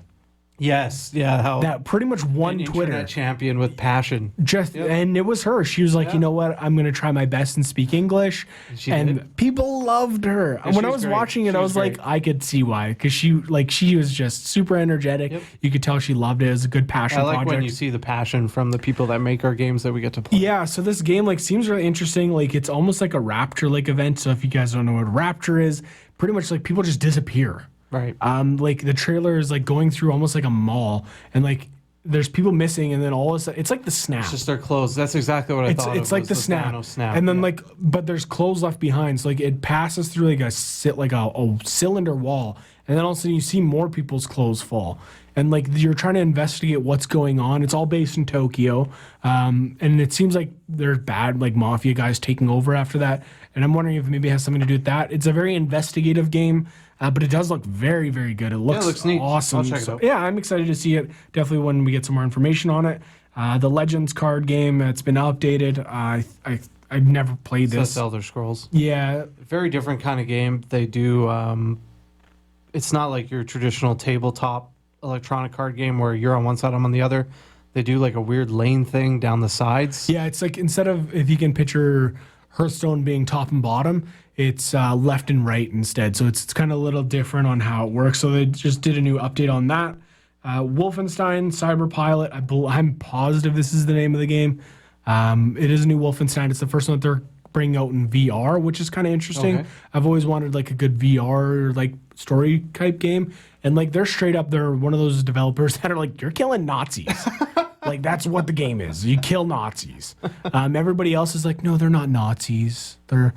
[SPEAKER 3] Yes. Yeah. How
[SPEAKER 2] that pretty much won
[SPEAKER 3] an
[SPEAKER 2] Twitter.
[SPEAKER 3] internet champion with passion.
[SPEAKER 2] And it was her. She was like, you know what? I'm gonna try my best and speak English.
[SPEAKER 3] She
[SPEAKER 2] And
[SPEAKER 3] did?
[SPEAKER 2] people loved her.
[SPEAKER 3] Yeah,
[SPEAKER 2] When
[SPEAKER 3] she
[SPEAKER 2] I
[SPEAKER 3] was
[SPEAKER 2] was
[SPEAKER 3] great.
[SPEAKER 2] watching it,
[SPEAKER 3] She
[SPEAKER 2] I
[SPEAKER 3] was
[SPEAKER 2] was like,
[SPEAKER 3] great.
[SPEAKER 2] I could see why, because she was just super energetic.
[SPEAKER 3] Yep.
[SPEAKER 2] You could tell she loved it. It was a good passion
[SPEAKER 3] I like
[SPEAKER 2] project.
[SPEAKER 3] when you see the passion from the people that make our games that we get to play.
[SPEAKER 2] Yeah, so this game seems really interesting. It's almost like a Rapture event. So if you guys don't know what Rapture is, pretty much people just disappear.
[SPEAKER 3] Right.
[SPEAKER 2] The trailer is going through almost like a mall, and there's people missing, and then all of a sudden it's like the Snap.
[SPEAKER 3] It's just their clothes. That's exactly what I thought.
[SPEAKER 2] It's
[SPEAKER 3] of,
[SPEAKER 2] like
[SPEAKER 3] was
[SPEAKER 2] the Snap.
[SPEAKER 3] Snap.
[SPEAKER 2] And then but there's clothes left behind. So it passes through a cylinder wall, and then all of a sudden you see more people's clothes fall, and you're trying to investigate what's going on. It's all based in Tokyo, and it seems like there's bad mafia guys taking over after that. And I'm wondering if maybe it has something to do with that. It's a very investigative game. But it does look very, very good. It looks
[SPEAKER 3] neat.
[SPEAKER 2] awesome.
[SPEAKER 3] I'll check it out.
[SPEAKER 2] Yeah, I'm excited to see it. Definitely when we get some more information on it. The Legends card game, it's been updated. I've never played
[SPEAKER 3] That's
[SPEAKER 2] this.
[SPEAKER 3] Elder Scrolls.
[SPEAKER 2] Yeah,
[SPEAKER 3] Very different kind of game. They do. It's not like your traditional tabletop electronic card game where you're on one side, I'm on the other. They do a weird lane thing down the sides.
[SPEAKER 2] yeah. It's instead of, if you can picture Hearthstone being top and bottom, it's left and right instead. So it's kind of a little different on how it works. So they just did a new update on that. Wolfenstein Cyberpilot. I'm positive this is the name of the game. It is a new Wolfenstein. It's the first one that they're bringing out in VR, which is kind of interesting.
[SPEAKER 3] Okay.
[SPEAKER 2] I've always wanted a good VR story type game, and they're straight up. They're one of those developers that are you're killing Nazis. That's what the game is. You kill Nazis. Everybody else is no, they're not Nazis. They're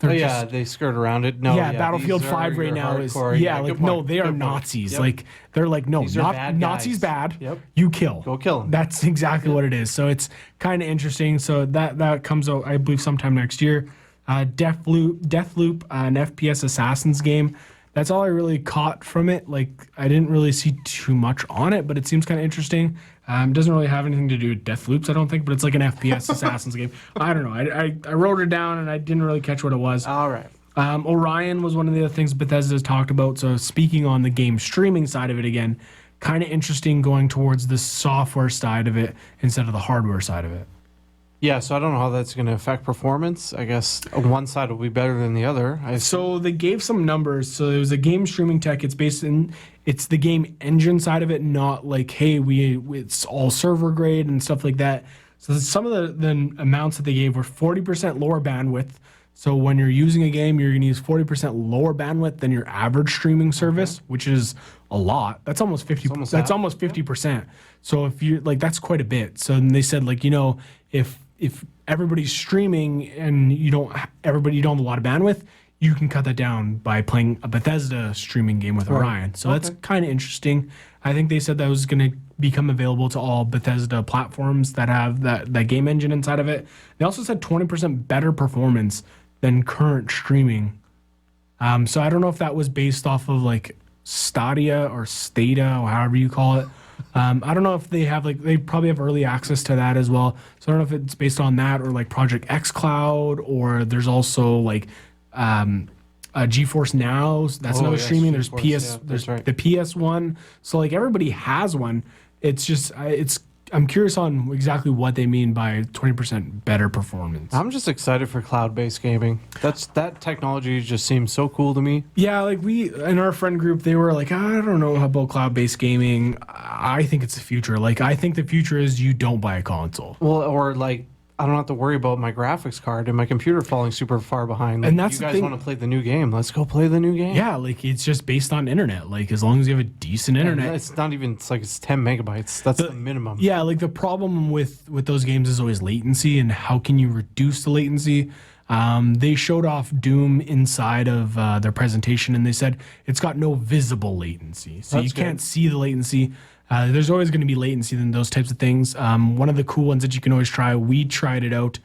[SPEAKER 3] Oh yeah, they skirt around it. No,
[SPEAKER 2] yeah, Battlefield
[SPEAKER 3] these are
[SPEAKER 2] 5 right
[SPEAKER 3] your
[SPEAKER 2] now is
[SPEAKER 3] hardcore-
[SPEAKER 2] good
[SPEAKER 3] point.
[SPEAKER 2] no, they are
[SPEAKER 3] Good point.
[SPEAKER 2] Nazis.
[SPEAKER 3] Yep.
[SPEAKER 2] They're no,
[SPEAKER 3] These are bad
[SPEAKER 2] Nazis
[SPEAKER 3] guys.
[SPEAKER 2] bad.
[SPEAKER 3] Yep.
[SPEAKER 2] You kill.
[SPEAKER 3] Go kill 'em.
[SPEAKER 2] That's exactly what it is. So it's kind of interesting. So that comes out, I believe, sometime next year. Deathloop, an FPS Assassins game. That's all I really caught from it. I didn't really see too much on it, but it seems kind of interesting. Doesn't really have anything to do with Deathloops, I don't think, but it's an FPS Assassins game. I don't know. I wrote it down and I didn't really catch what it was.
[SPEAKER 3] All right.
[SPEAKER 2] Orion was one of the other things Bethesda's talked about. So speaking on the game streaming side of it again, kind of interesting going towards the software side of it instead of the hardware side of it.
[SPEAKER 3] Yeah, so I don't know how that's going to affect performance. I guess one side will be better than the other.
[SPEAKER 2] So they gave some numbers. So it was a game streaming tech. It's it's the game engine side of it, not hey, it's all server grade and stuff like that. So some of the amounts that they gave were 40% lower bandwidth. So when you're using a game, you're going to use 40% lower bandwidth than your average streaming service, which is a lot. That's almost 50. That's almost 50%. So if you that's quite a bit. So then they said if everybody's streaming and you don't have a lot of bandwidth, you can cut that down by playing a Bethesda streaming game with Orion. So that's kind of interesting. I think they said that was going to become available to all Bethesda platforms that have that game engine inside of it. They also said 20% better performance than current streaming. So I don't know if that was based off of Stadia or Stata or however you call it. I don't know if they have they probably have early access to that as well. So I don't know if it's based on that or Project X Cloud, or there's also GeForce Now. That's another streaming. There's
[SPEAKER 3] GeForce,
[SPEAKER 2] there's
[SPEAKER 3] right.
[SPEAKER 2] the PS1. So everybody has one. It's just I'm curious on exactly what they mean by 20% better performance.
[SPEAKER 3] I'm just excited for cloud-based gaming. That technology just seems so cool to me.
[SPEAKER 2] Yeah, we in our friend group, they were I don't know about cloud-based gaming. I think it's the future. I think the future is you don't buy a console.
[SPEAKER 3] Well, or I don't have to worry about my graphics card and my computer falling super far behind.
[SPEAKER 2] And that's
[SPEAKER 3] you
[SPEAKER 2] the
[SPEAKER 3] guys
[SPEAKER 2] thing.
[SPEAKER 3] want to play the new game? Let's go play the new game.
[SPEAKER 2] Yeah, it's just based on internet. As long as you have a decent internet.
[SPEAKER 3] And it's not even. It's 10 megabytes. That's the minimum.
[SPEAKER 2] Yeah, the problem with those games is always latency, and how can you reduce the latency? They showed off Doom inside of their presentation, and they said it's got no visible latency, so
[SPEAKER 3] That's
[SPEAKER 2] you can't
[SPEAKER 3] good.
[SPEAKER 2] see the latency. There's always going to be latency in those types of things. One of the cool ones that you can always try, we tried it out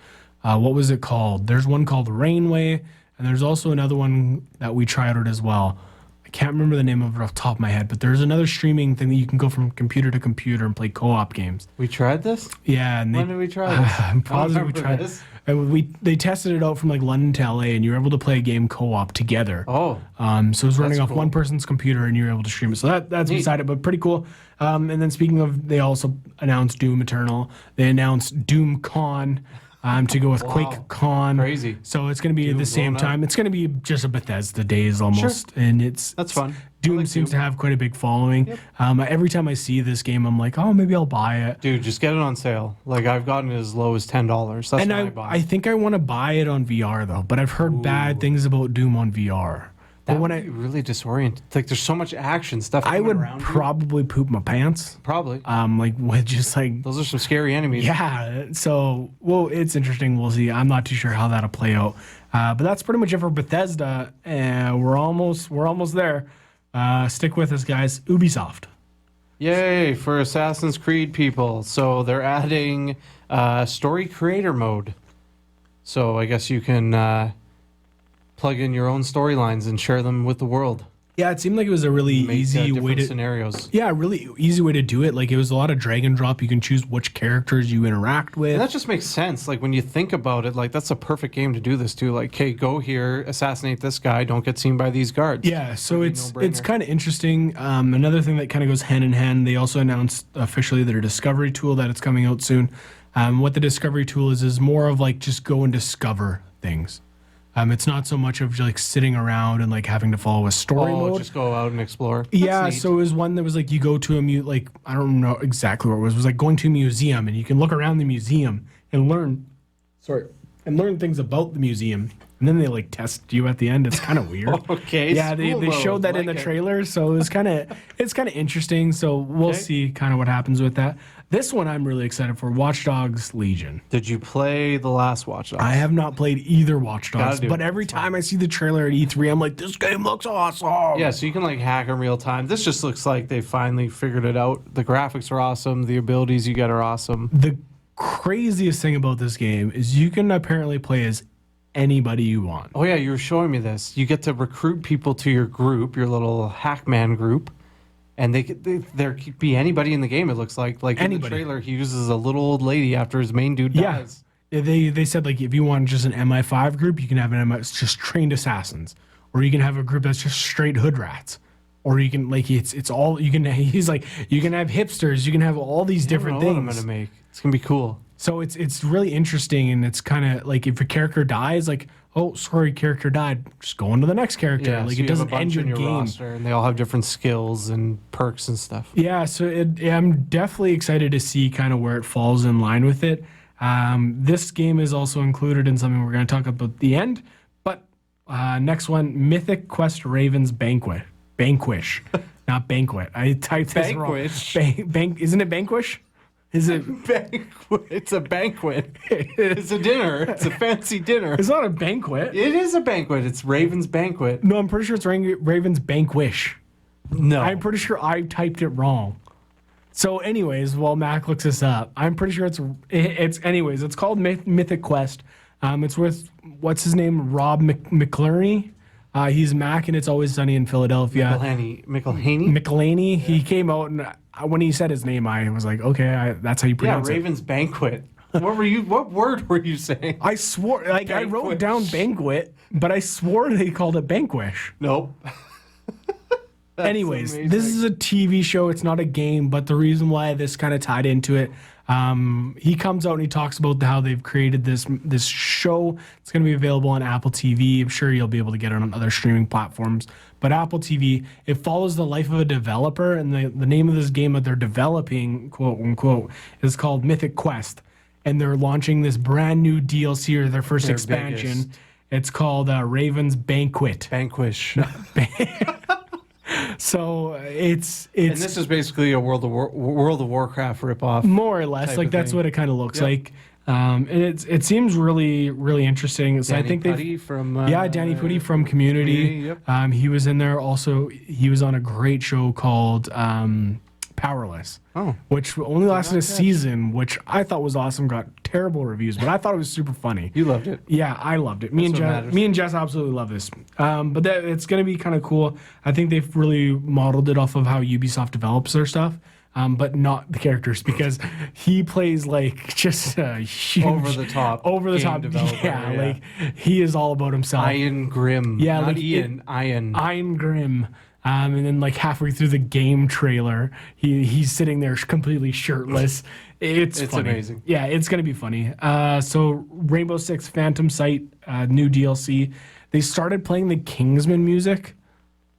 [SPEAKER 2] What was it called? There's one called Rainway, and there's also another one that we tried out as well. I can't remember the name of it off the top of my head, but there's another streaming thing that you can go from computer to computer and play co-op games.
[SPEAKER 3] We tried this?
[SPEAKER 2] Yeah, and
[SPEAKER 3] When did we try this?
[SPEAKER 2] I'm positive we tried
[SPEAKER 3] this.
[SPEAKER 2] They tested it out from like London to LA, and you were able to play a game co-op together.
[SPEAKER 3] Oh,
[SPEAKER 2] So it was running off
[SPEAKER 3] cool.
[SPEAKER 2] one person's computer, and you were able to stream it. So that's
[SPEAKER 3] Neat.
[SPEAKER 2] beside it, but pretty cool. And then speaking of, they also announced Doom Eternal. They announced Doom Con. To go with
[SPEAKER 3] Wow.
[SPEAKER 2] Quake Con.
[SPEAKER 3] Crazy.
[SPEAKER 2] So it's going to be at
[SPEAKER 3] Doom
[SPEAKER 2] the same
[SPEAKER 3] blown up.
[SPEAKER 2] time. It's going to be just a Bethesda days almost, and
[SPEAKER 3] That's fun.
[SPEAKER 2] Doom
[SPEAKER 3] I like
[SPEAKER 2] seems
[SPEAKER 3] Doom.
[SPEAKER 2] to have quite a big following.
[SPEAKER 3] Yep.
[SPEAKER 2] Every time I see this game, I'm like, oh, maybe I'll buy it.
[SPEAKER 3] Dude, just get it on sale. Like, I've gotten it as low as $10. That's
[SPEAKER 2] And
[SPEAKER 3] what I
[SPEAKER 2] I
[SPEAKER 3] buy.
[SPEAKER 2] think I want to buy it on VR though, but I've heard bad things about Doom on VR.
[SPEAKER 3] that
[SPEAKER 2] But when
[SPEAKER 3] would be really disoriented. Like, there's so much action stuff
[SPEAKER 2] I
[SPEAKER 3] coming
[SPEAKER 2] would
[SPEAKER 3] around you.
[SPEAKER 2] probably poop my pants.
[SPEAKER 3] Probably.
[SPEAKER 2] Like with just like
[SPEAKER 3] Those are some scary enemies.
[SPEAKER 2] yeah. So well, it's interesting. We'll see. I'm not too sure how that'll play out. But that's pretty much it for Bethesda. We're almost there. Stick with us, guys. Ubisoft.
[SPEAKER 3] Yay for Assassin's Creed people. So they're adding story creator mode. So I guess you can plug in your own storylines and share them with the world.
[SPEAKER 2] Yeah, it seemed like it was a really
[SPEAKER 3] Make
[SPEAKER 2] easy way
[SPEAKER 3] different
[SPEAKER 2] to.
[SPEAKER 3] scenarios.
[SPEAKER 2] Yeah, really easy way to do it. Like it was a lot of drag and drop. You can choose which characters you interact with.
[SPEAKER 3] And that just makes sense. Like when you think about it, like that's a perfect game to do this too. Like, okay, go here, assassinate this guy, don't get seen by these guards.
[SPEAKER 2] Yeah, so
[SPEAKER 3] That'd be
[SPEAKER 2] it's
[SPEAKER 3] no-brainer.
[SPEAKER 2] kind of interesting. Another thing that kind of goes hand in hand. They also announced officially their discovery tool that it's coming out soon. What the discovery tool is more of like just go and discover things. It's not so much of like sitting around and like having to follow a story mode.
[SPEAKER 3] Just go out and explore. That's
[SPEAKER 2] Yeah,
[SPEAKER 3] neat.
[SPEAKER 2] so it was one that was like you go to a like I don't know exactly what it was. It was like going to a museum and you can look around the museum and learn things about the museum. And then they like test you at the end. It's kind of weird.
[SPEAKER 3] Okay.
[SPEAKER 2] Yeah, they
[SPEAKER 3] school
[SPEAKER 2] showed
[SPEAKER 3] mode,
[SPEAKER 2] that in the
[SPEAKER 3] like it.
[SPEAKER 2] trailer, so it's kind of interesting. So we'll
[SPEAKER 3] Okay.
[SPEAKER 2] see kind of what happens with that. This one I'm really excited for. Watch Dogs Legion.
[SPEAKER 3] Did you play the last Watch Dogs?
[SPEAKER 2] I have not played either Watch Dogs,
[SPEAKER 3] Gotta do
[SPEAKER 2] but
[SPEAKER 3] it.
[SPEAKER 2] every time I see the trailer at E3, I'm like, this game looks awesome.
[SPEAKER 3] Yeah, so you can like hack in real time. This just looks like they finally figured it out. The graphics are awesome. The abilities you get are awesome.
[SPEAKER 2] The craziest thing about this game is you can apparently play as anybody you want.
[SPEAKER 3] Oh yeah, you were showing me this. You get to recruit people to your group, your little Hackman group, and there could be anybody in the game. It looks like in the
[SPEAKER 2] Anybody.
[SPEAKER 3] trailer, he uses a little old lady after his main dude
[SPEAKER 2] Yeah.
[SPEAKER 3] dies.
[SPEAKER 2] They said like if you want just an MI5 group, you can have an MI just trained assassins, or you can have a group that's just straight hood rats, or you can like it's all you can. He's like you can have hipsters, you can have all these different
[SPEAKER 3] I don't know
[SPEAKER 2] things.
[SPEAKER 3] what I'm gonna make. It's gonna be cool.
[SPEAKER 2] So it's really interesting, and it's kind of like if a character dies, like oh sorry, character died, just go on to the next character.
[SPEAKER 3] Yeah,
[SPEAKER 2] like
[SPEAKER 3] so
[SPEAKER 2] it
[SPEAKER 3] you have a
[SPEAKER 2] doesn't
[SPEAKER 3] bunch
[SPEAKER 2] end your
[SPEAKER 3] in
[SPEAKER 2] game.
[SPEAKER 3] roster, and they all have different skills and perks and stuff.
[SPEAKER 2] Yeah, so I'm definitely excited to see kind of where it falls in line with it. This game is also included in something we're going to talk about at the end. But next one, Mythic Quest Raven's Vanquish, not Banquet. I typed this
[SPEAKER 3] Vanquish.
[SPEAKER 2] wrong. Isn't it Vanquish? Is it?
[SPEAKER 3] Banquet. It's a banquet. It's a dinner. It's a fancy dinner.
[SPEAKER 2] It's not a banquet.
[SPEAKER 3] It is a banquet. It's Raven's banquet.
[SPEAKER 2] No, I'm pretty sure it's Raven's Vanquish.
[SPEAKER 3] No.
[SPEAKER 2] I'm pretty sure I typed it wrong. So, anyways, while Mac looks this up, I'm pretty sure it's called Mythic Quest. It's with what's his name, Rob McClerney. He's Mac, and It's Always Sunny in Philadelphia.
[SPEAKER 3] McElhaney?
[SPEAKER 2] McElhaney. He came out, and when he said his name, I was like, okay, that's how you
[SPEAKER 3] Yeah,
[SPEAKER 2] pronounce it.
[SPEAKER 3] Raven's banquet. What word were you saying?
[SPEAKER 2] I swore, like I wrote
[SPEAKER 3] Banquish.
[SPEAKER 2] down banquet, but I swore they called it Vanquish.
[SPEAKER 3] Nope.
[SPEAKER 2] Anyways,
[SPEAKER 3] amazing.
[SPEAKER 2] this is a TV show. It's not a game, but the reason why this kind of tied into it, he comes out and he talks about how they've created this show. It's going to be available on Apple TV. I'm sure you'll be able to get it on other streaming platforms. But Apple TV, it follows the life of a developer, and the name of this game that they're developing, quote unquote, is called Mythic Quest. And they're launching this brand new DLC or their first
[SPEAKER 3] Their
[SPEAKER 2] expansion.
[SPEAKER 3] biggest.
[SPEAKER 2] It's called Raven's Banquet.
[SPEAKER 3] Vanquish.
[SPEAKER 2] So it's
[SPEAKER 3] And this is basically a World of Warcraft ripoff.
[SPEAKER 2] more or less
[SPEAKER 3] type
[SPEAKER 2] like
[SPEAKER 3] of
[SPEAKER 2] that's
[SPEAKER 3] thing.
[SPEAKER 2] what it kind of looks
[SPEAKER 3] Yep.
[SPEAKER 2] like. And it seems really really interesting. So I think they
[SPEAKER 3] Putty from
[SPEAKER 2] Danny Putty from Community.
[SPEAKER 3] Community, yep.
[SPEAKER 2] He was in there also. He was on a great show called Powerless.
[SPEAKER 3] Oh.
[SPEAKER 2] Which only lasted a
[SPEAKER 3] catch.
[SPEAKER 2] season, which I thought was awesome. Got terrible reviews, but I thought it was super funny.
[SPEAKER 3] You loved it.
[SPEAKER 2] Yeah, I loved it. Me
[SPEAKER 3] what matters.
[SPEAKER 2] and Jess absolutely love this. But it's going to be kind of cool. I think they've really modeled it off of how Ubisoft develops their stuff. But not the characters, because he plays like just a huge
[SPEAKER 3] Over the top developer,
[SPEAKER 2] Yeah,
[SPEAKER 3] yeah.
[SPEAKER 2] like he is all about himself.
[SPEAKER 3] Ian Grimm.
[SPEAKER 2] Yeah,
[SPEAKER 3] Not
[SPEAKER 2] like
[SPEAKER 3] Ian. Ian.
[SPEAKER 2] Iron Grim. And then like halfway through the game trailer, he's sitting there completely shirtless. It's funny.
[SPEAKER 3] amazing.
[SPEAKER 2] Yeah, it's gonna be funny. So Rainbow Six Phantom Sight, new DLC. They started playing the Kingsman music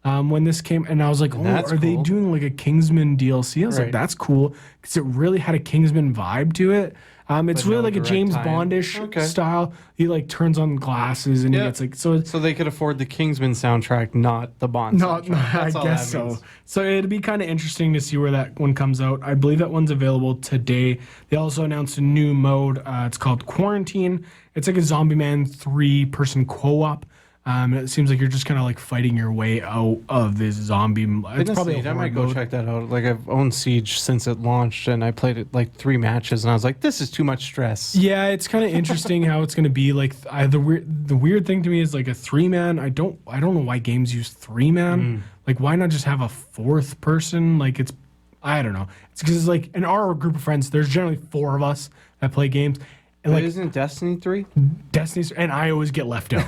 [SPEAKER 2] when this came, and I was like,
[SPEAKER 3] That's
[SPEAKER 2] are they
[SPEAKER 3] cool.
[SPEAKER 2] doing like a Kingsman DLC? I was like,
[SPEAKER 3] Right.
[SPEAKER 2] that's cool, because it really had a Kingsman vibe to it. It's
[SPEAKER 3] But
[SPEAKER 2] really
[SPEAKER 3] no
[SPEAKER 2] like a
[SPEAKER 3] direct
[SPEAKER 2] James
[SPEAKER 3] tie-in.
[SPEAKER 2] Bondish
[SPEAKER 3] Okay.
[SPEAKER 2] style. He like turns on glasses and he
[SPEAKER 3] Yeah.
[SPEAKER 2] gets like so.
[SPEAKER 3] So they could afford the Kingsman soundtrack, not the Bond
[SPEAKER 2] Not,
[SPEAKER 3] soundtrack.
[SPEAKER 2] I
[SPEAKER 3] That's all
[SPEAKER 2] guess
[SPEAKER 3] that
[SPEAKER 2] so.
[SPEAKER 3] means.
[SPEAKER 2] So it'd be kind of interesting to see where that one comes out. I believe that one's available today. They also announced a new mode. It's called Quarantine. It's like a Zombie Man 3-person co-op. It seems like you're just kind of like fighting your way out of this zombie. It's probably a
[SPEAKER 3] I might
[SPEAKER 2] horde
[SPEAKER 3] go
[SPEAKER 2] mode.
[SPEAKER 3] check that out. Like I've owned Siege since it launched, and I played it like 3 matches, and I was like, "This is too much stress."
[SPEAKER 2] Yeah, it's kind of interesting how it's going to be. Like the weird thing to me is like a 3-man. I don't know why games use 3-man. Like why not just have a 4th person? Like I don't know. It's because like in our group of friends, there's generally 4 of us that play games, and
[SPEAKER 3] But
[SPEAKER 2] like
[SPEAKER 3] isn't it Destiny 3?
[SPEAKER 2] Destiny's, and I always get left out.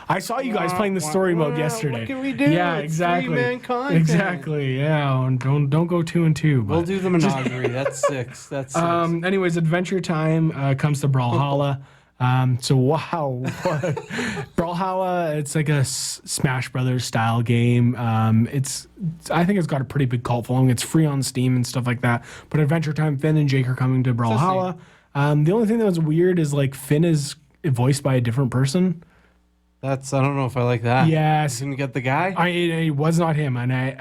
[SPEAKER 2] I saw you guys playing the story mode yesterday.
[SPEAKER 3] What can we do?
[SPEAKER 2] Yeah,
[SPEAKER 3] It's
[SPEAKER 2] exactly.
[SPEAKER 3] 3-man content.
[SPEAKER 2] Exactly. Yeah, and don't go 2 and 2.
[SPEAKER 3] We'll
[SPEAKER 2] But.
[SPEAKER 3] do the Menagerie. That's 6. That's 6.
[SPEAKER 2] Anyways, Adventure Time comes to Brawlhalla. So wow, Brawlhalla, it's like a Smash Brothers style game. I think it's got a pretty big cult following. It's free on Steam and stuff like that. But Adventure Time, Finn and Jake are coming to Brawlhalla. The only thing that was weird is like Finn is voiced by a different person.
[SPEAKER 3] I don't know if I like that.
[SPEAKER 2] Yes.
[SPEAKER 3] You didn't get the guy?
[SPEAKER 2] It was not him, and I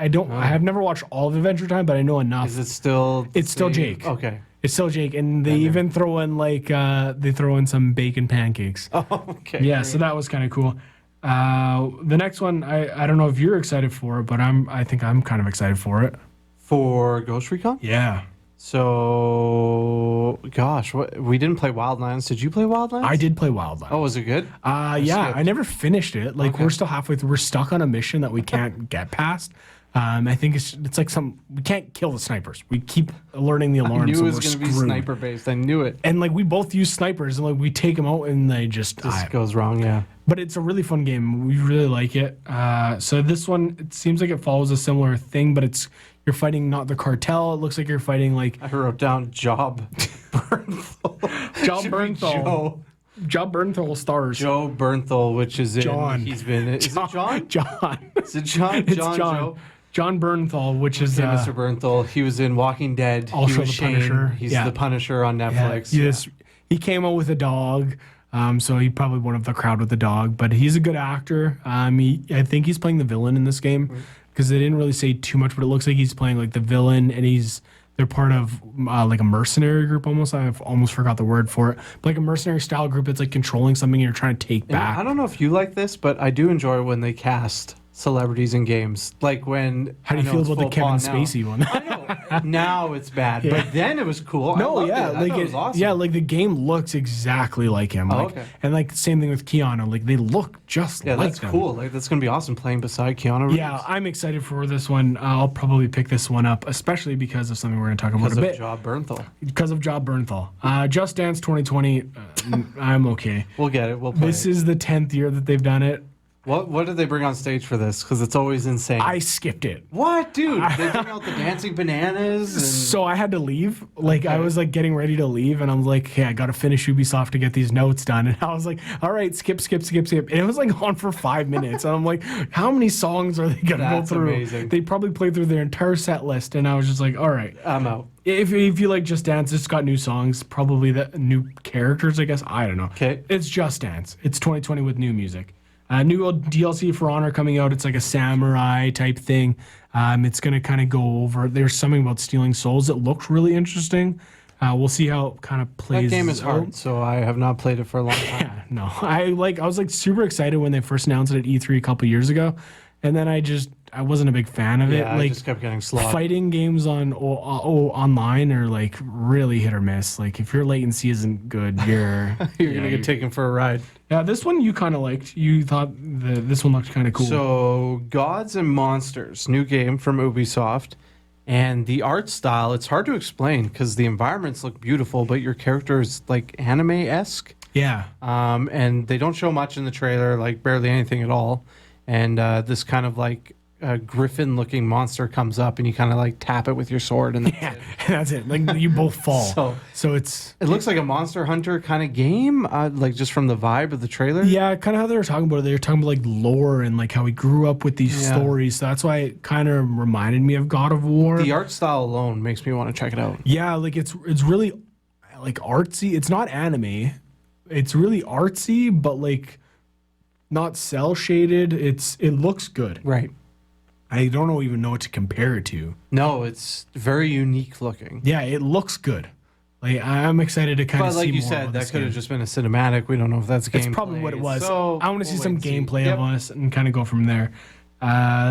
[SPEAKER 2] have never watched all of Adventure Time, but I know enough.
[SPEAKER 3] Is it still?
[SPEAKER 2] It's still
[SPEAKER 3] same?
[SPEAKER 2] Jake.
[SPEAKER 3] Okay.
[SPEAKER 2] It's still Jake, and they even throw in like they throw in some bacon pancakes.
[SPEAKER 3] Oh, okay.
[SPEAKER 2] Yeah, so that was kind of cool. The next one, I don't know if you're excited for it, but I think I'm kind of excited for it.
[SPEAKER 3] For Ghost Recon?
[SPEAKER 2] Yeah,
[SPEAKER 3] So, gosh, we didn't play Wildlands. Did you play Wildlands?
[SPEAKER 2] I did play Wildlands.
[SPEAKER 3] Oh, was it good?
[SPEAKER 2] Yeah,
[SPEAKER 3] skipped.
[SPEAKER 2] I never finished it. Like
[SPEAKER 3] Okay.
[SPEAKER 2] we're still halfway through. We're stuck on a mission that we can't get past. I think it's like we can't kill the snipers. We keep learning the
[SPEAKER 3] I
[SPEAKER 2] alarms.
[SPEAKER 3] knew it
[SPEAKER 2] and
[SPEAKER 3] was
[SPEAKER 2] we're
[SPEAKER 3] going to be
[SPEAKER 2] screwed.
[SPEAKER 3] sniper based. I knew it.
[SPEAKER 2] And like we both use snipers, and like we take them out, and they just.
[SPEAKER 3] This goes wrong, yeah.
[SPEAKER 2] But it's a really fun game. We really like it. So this one, it seems like it follows a similar thing, but you're fighting not the cartel. It looks like you're fighting like
[SPEAKER 3] I wrote down Job Bernthal.
[SPEAKER 2] Job
[SPEAKER 3] Should be
[SPEAKER 2] Bernthal. Job Bernthal stars.
[SPEAKER 3] Joe Bernthal, which is
[SPEAKER 2] John.
[SPEAKER 3] He's been. Is it John?
[SPEAKER 2] John.
[SPEAKER 3] Is it John?
[SPEAKER 2] It's
[SPEAKER 3] John. Joe?
[SPEAKER 2] John Bernthal, which is
[SPEAKER 3] Okay, Mr. Bernthal. He was in Walking Dead.
[SPEAKER 2] Also
[SPEAKER 3] he was
[SPEAKER 2] the
[SPEAKER 3] Shane.
[SPEAKER 2] Punisher.
[SPEAKER 3] He's
[SPEAKER 2] Yeah.
[SPEAKER 3] the Punisher on Netflix.
[SPEAKER 2] Yes, he came out with a dog. So he probably one of the crowd with the dog, but he's a good actor. I think he's playing the villain in this game because they didn't really say too much, but it looks like he's playing like the villain, and they're part of like a mercenary group almost. I've almost forgot the word for it, but like a mercenary style group that's like controlling something you're trying to take
[SPEAKER 3] And
[SPEAKER 2] back.
[SPEAKER 3] I don't know if you like this, but I do enjoy when they cast celebrities in games. Like when.
[SPEAKER 2] How do you
[SPEAKER 3] I know
[SPEAKER 2] feel
[SPEAKER 3] it's
[SPEAKER 2] about the
[SPEAKER 3] full
[SPEAKER 2] Kevin
[SPEAKER 3] paw now.
[SPEAKER 2] Spacey one?
[SPEAKER 3] I know. Now it's bad,
[SPEAKER 2] Yeah.
[SPEAKER 3] but then it was cool. I
[SPEAKER 2] No,
[SPEAKER 3] loved
[SPEAKER 2] yeah,
[SPEAKER 3] it. I
[SPEAKER 2] like
[SPEAKER 3] thought it was awesome.
[SPEAKER 2] yeah, like the game looks exactly like him.
[SPEAKER 3] Oh,
[SPEAKER 2] Like,
[SPEAKER 3] okay.
[SPEAKER 2] and like same thing with Keanu. Like they look just
[SPEAKER 3] Yeah,
[SPEAKER 2] like
[SPEAKER 3] that's
[SPEAKER 2] them.
[SPEAKER 3] cool. Like that's gonna be awesome playing beside Keanu Reeves.
[SPEAKER 2] Yeah, I'm excited for this one. I'll probably pick this one up, especially because of something we're going to talk about
[SPEAKER 3] because
[SPEAKER 2] a
[SPEAKER 3] of
[SPEAKER 2] bit.
[SPEAKER 3] Job Bernthal.
[SPEAKER 2] Because of Job Bernthal. Just Dance 2020, I'm okay.
[SPEAKER 3] We'll get it. We'll play.
[SPEAKER 2] This
[SPEAKER 3] it.
[SPEAKER 2] is the 10th year that they've done it.
[SPEAKER 3] What did they bring on stage for this? Because it's always insane.
[SPEAKER 2] I skipped it.
[SPEAKER 3] What, dude? They bring out the dancing bananas. And...
[SPEAKER 2] So I had to leave. Like I
[SPEAKER 3] Okay.
[SPEAKER 2] was like getting ready to leave, and I'm like, hey, I got to finish Ubisoft to get these notes done. And I was like, all right, skip. And it was like on for 5 minutes. And I'm like, how many songs are they gonna go
[SPEAKER 3] That's
[SPEAKER 2] through?
[SPEAKER 3] amazing.
[SPEAKER 2] They probably played through their entire set list, and I was just like, all right.
[SPEAKER 3] I'm out.
[SPEAKER 2] If you like Just Dance, it's got new songs, probably the new characters, I guess. I don't know.
[SPEAKER 3] Okay.
[SPEAKER 2] It's Just Dance. It's 2020 with new music. New DLC for Honor coming out. It's like a samurai type thing. It's going to kind of go over. There's something about stealing souls that looked really interesting. We'll see how it kind of plays.
[SPEAKER 3] That game is
[SPEAKER 2] out.
[SPEAKER 3] hard, so I have not played it for a long time.
[SPEAKER 2] Yeah, no. I was like super excited when they first announced it at E3 a couple years ago. and then I wasn't a big fan of it.
[SPEAKER 3] Yeah, I just kept getting slogged.
[SPEAKER 2] Fighting games on online are like really hit or miss. Like if your latency isn't good, you're
[SPEAKER 3] gonna get taken for a ride.
[SPEAKER 2] Yeah, this one you kind of liked. You thought this one looked kind of cool.
[SPEAKER 3] So, Gods and Monsters, new game from Ubisoft. And the art style, it's hard to explain because the environments look beautiful, but your character is like anime-esque.
[SPEAKER 2] Yeah.
[SPEAKER 3] And they don't show much in the trailer, like barely anything at all. And this kind of like griffin-looking monster comes up, and you kind of like tap it with your sword, and
[SPEAKER 2] that's it. Like you both fall. So it
[SPEAKER 3] looks like a Monster Hunter kind of game, like just from the vibe of the trailer.
[SPEAKER 2] Yeah, kind of how they were talking about it. They were talking about like lore and like how he grew up with these stories. So that's why it kind of reminded me of God of War.
[SPEAKER 3] The art style alone makes me want to check it out.
[SPEAKER 2] Yeah, like it's really like artsy. It's not anime. It's really artsy, but like not cell shaded. It looks good.
[SPEAKER 3] Right.
[SPEAKER 2] I don't even know what to compare it to.
[SPEAKER 3] No, it's very unique looking.
[SPEAKER 2] Yeah, it looks good. Like I'm excited to kind of see more.
[SPEAKER 3] But like you said, that could have just been a cinematic. We don't know if that's gameplay.
[SPEAKER 2] That's probably what it was.
[SPEAKER 3] So
[SPEAKER 2] I want to see some gameplay of us and kind of go from there.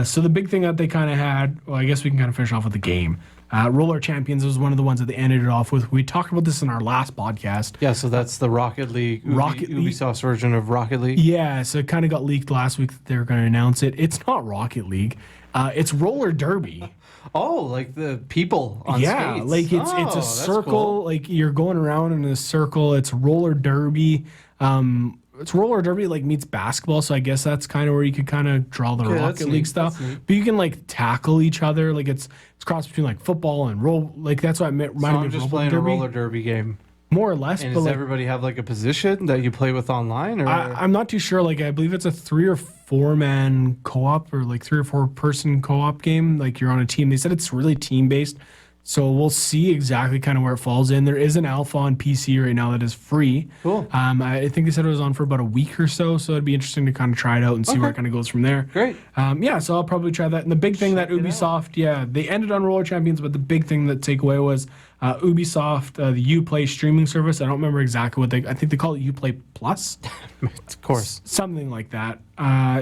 [SPEAKER 2] So the big thing that they kind of had, well, I guess we can kind of finish off with the game. Roller Champions was one of the ones that they ended it off with. We talked about this in our last podcast.
[SPEAKER 3] Yeah, so that's the Rocket League, Ubisoft's version of Rocket League.
[SPEAKER 2] Yeah, so it kind of got leaked last week that they were going to announce it. It's not Rocket League. It's roller derby.
[SPEAKER 3] Oh, like the people on skates.
[SPEAKER 2] Like it's a circle.
[SPEAKER 3] Cool.
[SPEAKER 2] Like you're going around in a circle. It's roller derby. It's roller derby like meets basketball. So I guess that's kind of where you could kind of draw the Rocket League stuff. But you can like tackle each other. Like it's cross between like football and roll. Like that's what I meant.
[SPEAKER 3] So I'm just playing a roller derby game.
[SPEAKER 2] More or less.
[SPEAKER 3] And
[SPEAKER 2] but
[SPEAKER 3] does
[SPEAKER 2] like,
[SPEAKER 3] everybody have like a position that you play with online? Or
[SPEAKER 2] I'm not too sure. Like I believe it's a 3 or 4 man co-op or like 3 or 4 person co-op game. Like you're on a team. They said it's really team based. So we'll see exactly kind of where it falls in. There is an alpha on PC right now that is free.
[SPEAKER 3] Cool.
[SPEAKER 2] I think they said it was on for about a week or so. So it'd be interesting to kind of try it out and see where it kind of goes from there.
[SPEAKER 3] Great.
[SPEAKER 2] Yeah, so I'll probably try that. And the big thing that Ubisoft, they ended on Roller Champions, but the big thing that takeaway was Ubisoft, the Uplay streaming service. I don't remember exactly what I think they call it Uplay Plus.
[SPEAKER 3] Of course.
[SPEAKER 2] Something like that.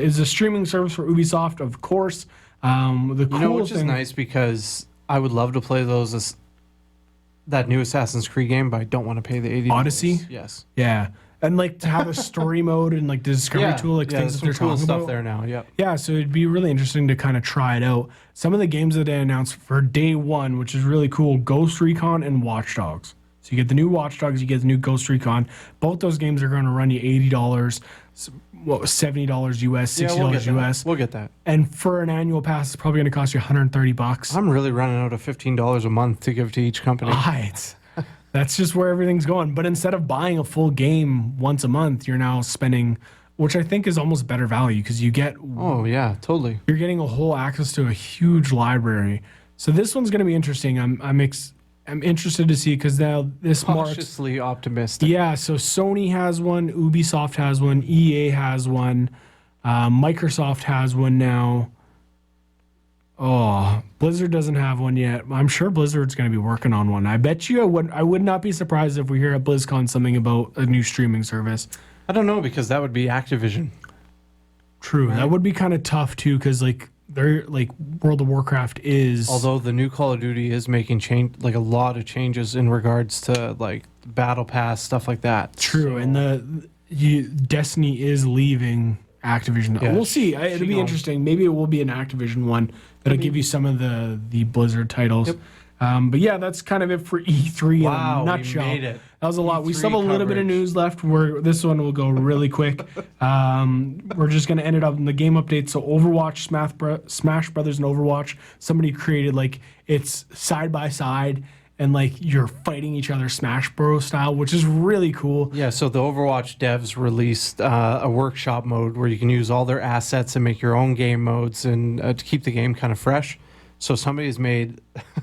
[SPEAKER 2] Is a streaming service for Ubisoft, of course.
[SPEAKER 3] Which is nice because I would love to play those as that new Assassin's Creed game, but I don't want to pay the $80.
[SPEAKER 2] Odyssey?
[SPEAKER 3] Yes.
[SPEAKER 2] Yeah. And like to have a story mode and like the discovery tool, like things that they're
[SPEAKER 3] cool
[SPEAKER 2] talking
[SPEAKER 3] stuff
[SPEAKER 2] about.
[SPEAKER 3] there now. Yep.
[SPEAKER 2] Yeah, so it'd be really interesting to kind of try it out. Some of the games that they announced for day one, which is really cool, Ghost Recon and Watch Dogs. So you get the new Watch Dogs, you get the new Ghost Recon. Both those games are going to run you $80. $70 US, $60 US.
[SPEAKER 3] We'll get that.
[SPEAKER 2] And for an annual pass, it's probably going to cost you $130.
[SPEAKER 3] I'm really running out of $15 a month to give to each company.
[SPEAKER 2] Right. That's just where everything's going. But instead of buying a full game once a month, you're now spending, which I think is almost better value because you get.
[SPEAKER 3] Oh yeah, totally.
[SPEAKER 2] You're getting a whole access to a huge library. So this one's going to be interesting. I'm interested to see because now this
[SPEAKER 3] cautiously optimistic.
[SPEAKER 2] Yeah, so Sony has one, Ubisoft has one, EA has one, Microsoft has one now. Oh, Blizzard doesn't have one yet. I'm sure Blizzard's going to be working on one. I bet you I would not be surprised if we hear at BlizzCon something about a new streaming service.
[SPEAKER 3] I don't know because that would be Activision.
[SPEAKER 2] True, right? That would be kind of tough too because like they're like World of Warcraft is.
[SPEAKER 3] Although the new Call of Duty is making a lot of changes in regards to like Battle Pass stuff like that.
[SPEAKER 2] True,
[SPEAKER 3] so.
[SPEAKER 2] And Destiny is leaving Activision. Yeah, we'll see. It'll be interesting. Maybe it will be an Activision one that'll give you some of the Blizzard titles. Yep. But yeah, that's kind of it for E3 in a nutshell. We made it. That was a lot. We still have a little bit of news left. This one will go really quick. We're just going to end it up in the game update. So Overwatch, Smash Brothers and Overwatch, somebody created like it's side by side and like you're fighting each other Smash Bros style, which is really cool.
[SPEAKER 3] Yeah, so the Overwatch devs released a workshop mode where you can use all their assets and make your own game modes and to keep the game kind of fresh. So somebody's made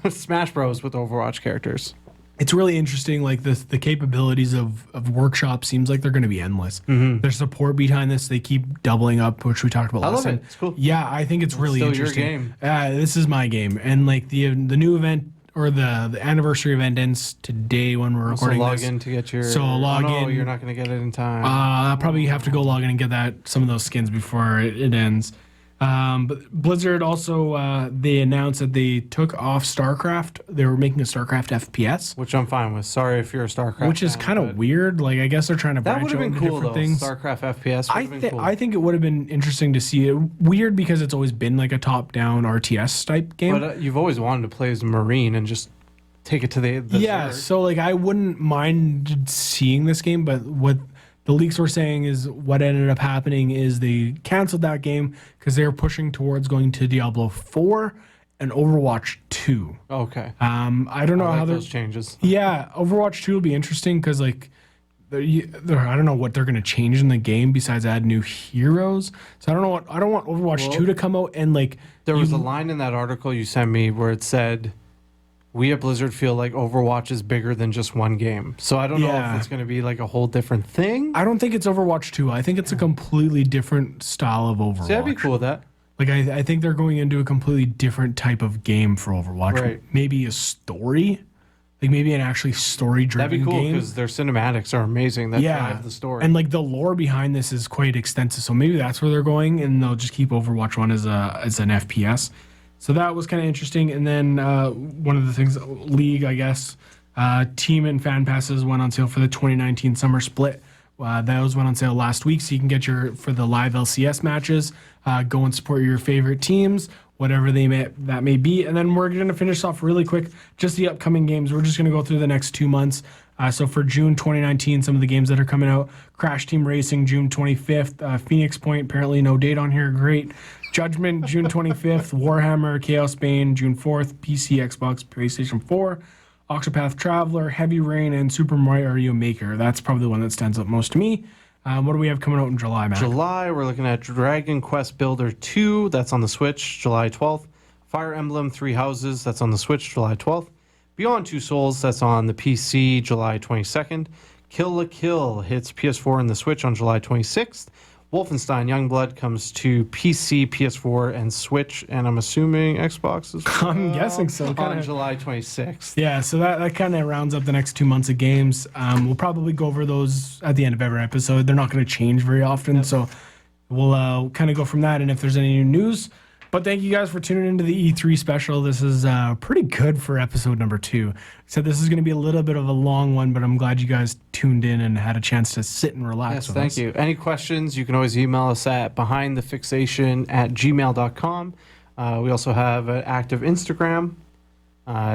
[SPEAKER 3] Smash Bros with Overwatch characters.
[SPEAKER 2] It's really interesting. Like the capabilities of Workshop seems like they're going to be endless. Mm-hmm. Their support behind this, they keep doubling up, which we talked about last time.
[SPEAKER 3] It's cool.
[SPEAKER 2] Yeah, I think it's really interesting.
[SPEAKER 3] Your game.
[SPEAKER 2] This is my game, and like the new event or the anniversary event ends today when we're recording
[SPEAKER 3] this. So log in to get your.
[SPEAKER 2] So log in.
[SPEAKER 3] No, you're not going to get it in time.
[SPEAKER 2] I'll probably have to go log in and get some of those skins before it ends. But Blizzard also, they announced that they took off StarCraft. They were making a StarCraft FPS.
[SPEAKER 3] Which I'm fine with. Sorry if you're a StarCraft
[SPEAKER 2] Which is
[SPEAKER 3] fan,
[SPEAKER 2] kind of weird. Like, I guess they're trying to
[SPEAKER 3] that
[SPEAKER 2] branch
[SPEAKER 3] would
[SPEAKER 2] out
[SPEAKER 3] have been
[SPEAKER 2] into
[SPEAKER 3] cool,
[SPEAKER 2] different
[SPEAKER 3] though.
[SPEAKER 2] things.
[SPEAKER 3] StarCraft FPS would have been cool.
[SPEAKER 2] I think it would have been interesting to see it. Weird because it's always been like a top-down RTS type game.
[SPEAKER 3] But you've always wanted to play as a Marine and just take it to the
[SPEAKER 2] Yeah,
[SPEAKER 3] Zerg.
[SPEAKER 2] so like I wouldn't mind seeing this game, but what the leaks were saying is what ended up happening is they canceled that game because they were pushing towards going to Diablo 4 and Overwatch 2.
[SPEAKER 3] Okay.
[SPEAKER 2] I don't know
[SPEAKER 3] I like
[SPEAKER 2] how
[SPEAKER 3] those changes.
[SPEAKER 2] Yeah, Overwatch 2 will be interesting because like I don't know what they're gonna change in the game besides add new heroes. So I don't want Overwatch 2 to come out and like
[SPEAKER 3] There was a line in that article you sent me where it said, "We at Blizzard feel like Overwatch is bigger than just one game." So I don't know if it's going to be like a whole different thing.
[SPEAKER 2] I don't think it's Overwatch 2. I think it's a completely different style of Overwatch.
[SPEAKER 3] See, I'd be cool with that.
[SPEAKER 2] Like I think they're going into a completely different type of game for Overwatch.
[SPEAKER 3] Right.
[SPEAKER 2] Maybe a story, like maybe an actually story-driven
[SPEAKER 3] That'd be cool
[SPEAKER 2] game.
[SPEAKER 3] because their cinematics are amazing. That drive the story.
[SPEAKER 2] And like the lore behind this is quite extensive. So maybe that's where they're going, and they'll just keep Overwatch 1 as an FPS. So that was kind of interesting. And then one of the things, League, I guess, team and fan passes went on sale for the 2019 summer split. Those went on sale last week, so you can get for the live LCS matches. Go and support your favorite teams, whatever that may be. And then we're going to finish off really quick, just the upcoming games. We're just going to go through the next 2 months. So for June 2019, some of the games that are coming out: Crash Team Racing, June 25th. Phoenix Point, apparently no date on here. Great. Judgment, June 25th. Warhammer, Chaos Bane, June 4th. PC, Xbox, PlayStation 4. Octopath Traveler, Heavy Rain, and Super Mario Maker. That's probably the one that stands out most to me. What do we have coming out in July, Matt?
[SPEAKER 3] July, we're looking at Dragon Quest Builder 2. That's on the Switch, July 12th. Fire Emblem 3 Houses. That's on the Switch, July 12th. Beyond Two Souls. That's on the PC, July 22nd. Kill la Kill hits PS4 and the Switch on July 26th. Wolfenstein Youngblood comes to PC, PS4, and Switch, and I'm assuming Xbox as well.
[SPEAKER 2] I'm guessing so.
[SPEAKER 3] On July 26th.
[SPEAKER 2] Yeah, so that kind of rounds up the next 2 months of games. We'll probably go over those at the end of every episode. They're not going to change very often, so we'll kind of go from that. And if there's any new news. But thank you guys for tuning into the E3 special. This is pretty good for episode number 2. So this is going to be a little bit of a long one, but I'm glad you guys tuned in and had a chance to sit and relax
[SPEAKER 3] Yes,
[SPEAKER 2] with
[SPEAKER 3] thank
[SPEAKER 2] us.
[SPEAKER 3] you. Any questions, you can always email us at behindthefixation@gmail.com. We also have an active Instagram,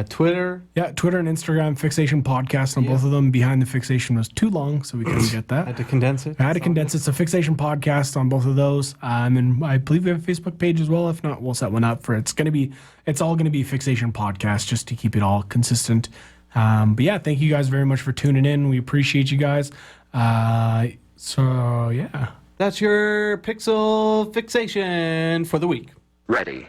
[SPEAKER 3] Twitter.
[SPEAKER 2] Yeah, Twitter and Instagram, Fixation Podcast on both of them. Behind the Fixation was too long, so we couldn't get
[SPEAKER 3] I
[SPEAKER 2] that.
[SPEAKER 3] had to condense it.
[SPEAKER 2] I had to condense it. So Fixation Podcast on both of those. And I believe we have a Facebook page as well. If not, we'll set one up for it. It's all going to be Fixation Podcast just to keep it all consistent. But yeah, thank you guys very much for tuning in. We appreciate you guys. So yeah.
[SPEAKER 3] That's your Pixel Fixation for the week.
[SPEAKER 1] Ready.